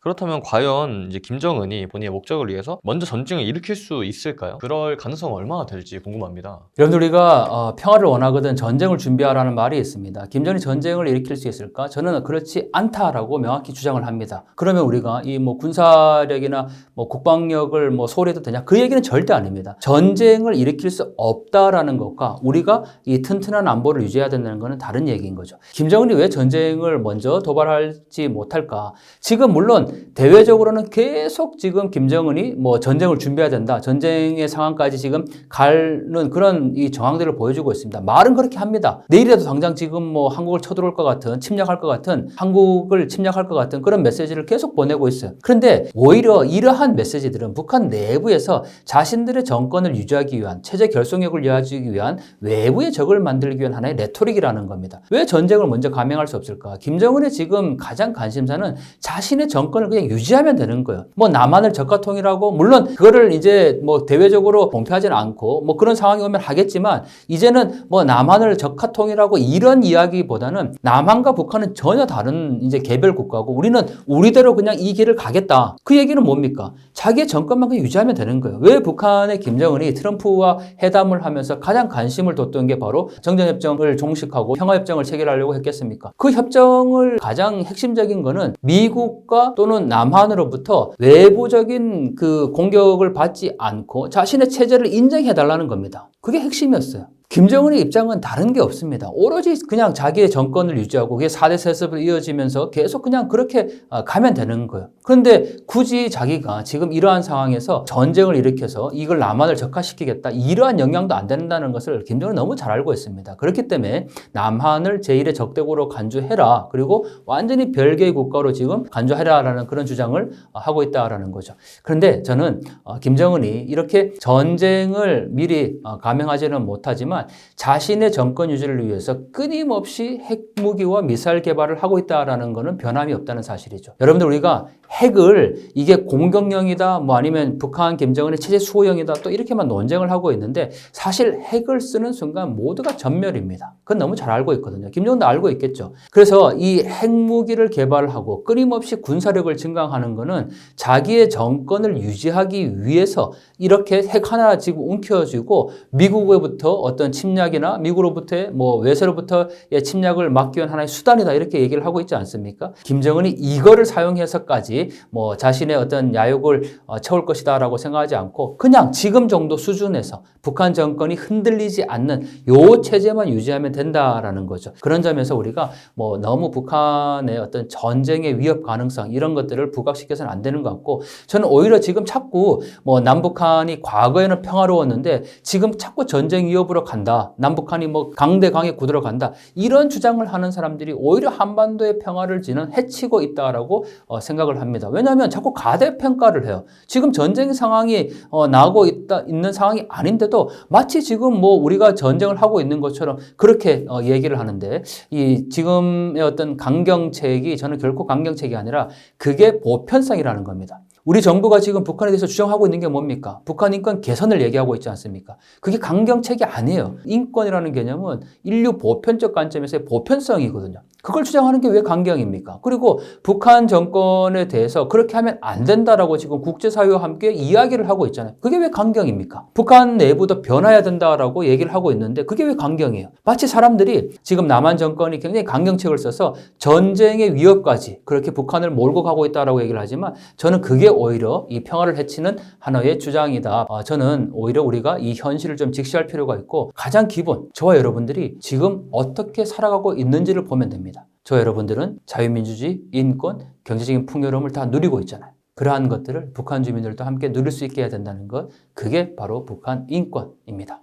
그렇다면 과연 이제 김정은이 본인의 목적을 위해서 먼저 전쟁을 일으킬 수 있을까요? 그럴 가능성은 얼마나 될지 궁금합니다. 여러분들 우리가 평화를 원하거든 전쟁을 준비하라는 말이 있습니다. 김정은이 전쟁을 일으킬 수 있을까? 저는 그렇지 않다라고 명확히 주장을 합니다. 그러면 우리가 이 뭐 군사력이나 뭐 국방력을 뭐 소홀해도 되냐? 그 얘기는 절대 아닙니다. 전쟁을 일으킬 수 없다라는 것과 우리가 이 튼튼한 안보를 유지해야 된다는 것은 다른 얘기인 거죠. 김정은이 왜 전쟁을 먼저 도발하지 못할까? 지금 물론 대외적으로는 계속 지금 김정은이 뭐 전쟁을 준비해야 된다. 전쟁의 상황까지 지금 가는 그런 이 정황들을 보여주고 있습니다. 말은 그렇게 합니다. 내일이라도 당장 지금 뭐 한국을 쳐들어올 것 같은, 침략할 것 같은, 한국을 침략할 것 같은 그런 메시지를 계속 보내고 있어요. 그런데 오히려 이러한 메시지들은 북한 내부에서 자신들의 정권을 유지하기 위한, 체제 결속력을 이어지기 위한 외부의 적을 만들기 위한 하나의 레토릭이라는 겁니다. 왜 전쟁을 먼저 감행할 수 없을까? 김정은의 지금 가장 관심사는 자신의 정권을 그냥 유지하면 되는 거예요. 뭐 남한을 적화통일하고 물론 그거를 이제 뭐 대외적으로 공표하지는 않고 뭐 그런 상황이 오면 하겠지만 이제는 뭐 남한을 적화통일하고 이런 이야기보다는 남한과 북한은 전혀 다른 이제 개별 국가고 우리는 우리대로 그냥 이 길을 가겠다. 그 얘기는 뭡니까? 자기의 정권만 그냥 유지하면 되는 거예요. 왜 북한의 김정은이 트럼프와 회담을 하면서 가장 관심을 뒀던 게 바로 정전협정을 종식하고 평화협정을 체결하려고 했겠습니까? 그 협정을 가장 핵심적인 거는 미국과 또는 남한으로부터 외부적인 그 공격을 받지 않고 자신의 체제를 인정해달라는 겁니다. 그게 핵심이었어요. 김정은의 입장은 다른 게 없습니다. 오로지 그냥 자기의 정권을 유지하고 그게 4대 세습으로 이어지면서 계속 그냥 그렇게 가면 되는 거예요. 그런데 굳이 자기가 지금 이러한 상황에서 전쟁을 일으켜서 이걸 남한을 적화시키겠다 이러한 영향도 안 된다는 것을 김정은은 너무 잘 알고 있습니다. 그렇기 때문에 남한을 제1의 적대국으로 간주해라. 그리고 완전히 별개의 국가로 지금 간주해라라는 그런 주장을 하고 있다라는 거죠. 그런데 저는 김정은이 이렇게 전쟁을 미리 감행하지는 못하지만 자신의 정권 유지를 위해서 끊임없이 핵무기와 미사일 개발을 하고 있다는 것은 변함이 없다는 사실이죠. 여러분들 우리가 핵을 이게 공격령이다 뭐 아니면 북한 김정은의 체제 수호령이다 또 이렇게만 논쟁을 하고 있는데 사실 핵을 쓰는 순간 모두가 전멸입니다. 그건 너무 잘 알고 있거든요. 김정은도 알고 있겠죠. 그래서 이 핵무기를 개발하고 끊임없이 군사력을 증강하는 것은 자기의 정권을 유지하기 위해서 이렇게 핵 하나 지금 움켜쥐고 미국으로부터 어떤 침략이나 미국으로부터의 뭐 외세로부터의 침략을 막기 위한 하나의 수단이다 이렇게 얘기를 하고 있지 않습니까? 김정은이 이거를 사용해서까지 언제까지 뭐 자신의 어떤 야욕을 채울 것이다라고 생각하지 않고 그냥 지금 정도 수준에서 북한 정권이 흔들리지 않는 요 체제만 유지하면 된다라는 거죠. 그런 점에서 우리가 뭐 너무 북한의 어떤 전쟁의 위협 가능성 이런 것들을 부각시켜서는 안 되는 것 같고 저는 오히려 지금 자꾸 뭐 남북한이 과거에는 평화로웠는데 지금 자꾸 전쟁 위협으로 간다. 남북한이 뭐 강대강의 구도로 간다. 이런 주장을 하는 사람들이 오히려 한반도의 평화를 지는 해치고 있다라고 생각을 합니다. 왜냐하면 자꾸 가대평가를 해요. 지금 전쟁 상황이 나고 있는 상황이 아닌데도 마치 지금 뭐 우리가 전쟁을 하고 있는 것처럼 그렇게 얘기를 하는데 이 지금의 어떤 강경책이 저는 결코 강경책이 아니라 그게 보편성이라는 겁니다. 우리 정부가 지금 북한에 대해서 주장하고 있는 게 뭡니까? 북한 인권 개선을 얘기하고 있지 않습니까? 그게 강경책이 아니에요. 인권이라는 개념은 인류 보편적 관점에서의 보편성이거든요. 그걸 주장하는 게 왜 강경입니까? 그리고 북한 정권에 대해서 그렇게 하면 안 된다라고 지금 국제사회와 함께 이야기를 하고 있잖아요. 그게 왜 강경입니까? 북한 내부도 변화해야 된다라고 얘기를 하고 있는데 그게 왜 강경이에요? 마치 사람들이 지금 남한 정권이 굉장히 강경책을 써서 전쟁의 위협까지 그렇게 북한을 몰고 가고 있다라고 얘기를 하지만 저는 그게 오히려 이 평화를 해치는 하나의 주장이다. 저는 오히려 우리가 이 현실을 좀 직시할 필요가 있고 가장 기본, 저와 여러분들이 지금 어떻게 살아가고 있는지를 보면 됩니다. 저와 여러분들은 자유민주주의, 인권, 경제적인 풍요로움을 다 누리고 있잖아요. 그러한 것들을 북한 주민들도 함께 누릴 수 있게 해야 된다는 것, 그게 바로 북한 인권입니다.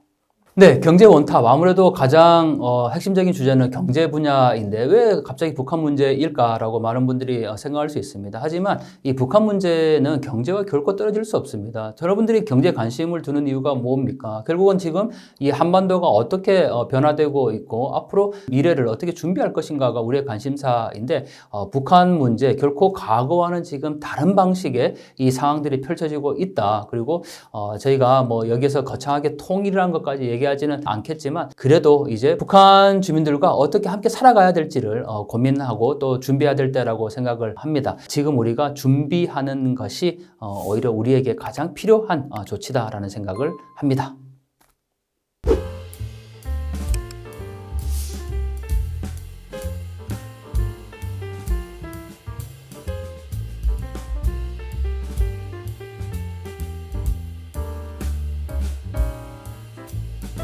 네, 경제 원탑. 아무래도 가장 핵심적인 주제는 경제 분야인데 왜 갑자기 북한 문제일까라고 많은 분들이 생각할 수 있습니다. 하지만 이 북한 문제는 경제와 결코 떨어질 수 없습니다. 여러분들이 경제에 관심을 두는 이유가 뭡니까? 결국은 지금 이 한반도가 어떻게 변화되고 있고 앞으로 미래를 어떻게 준비할 것인가가 우리의 관심사인데 북한 문제 결코 과거와는 지금 다른 방식의 이 상황들이 펼쳐지고 있다. 그리고 저희가 뭐 여기서 거창하게 통일이라는 것까지 얘기하지는 않겠지만 그래도 이제 북한 주민들과 어떻게 함께 살아가야 될지를 고민하고 또 준비해야 될 때라고 생각을 합니다. 지금 우리가 준비하는 것이 오히려 우리에게 가장 필요한 조치다라는 생각을 합니다.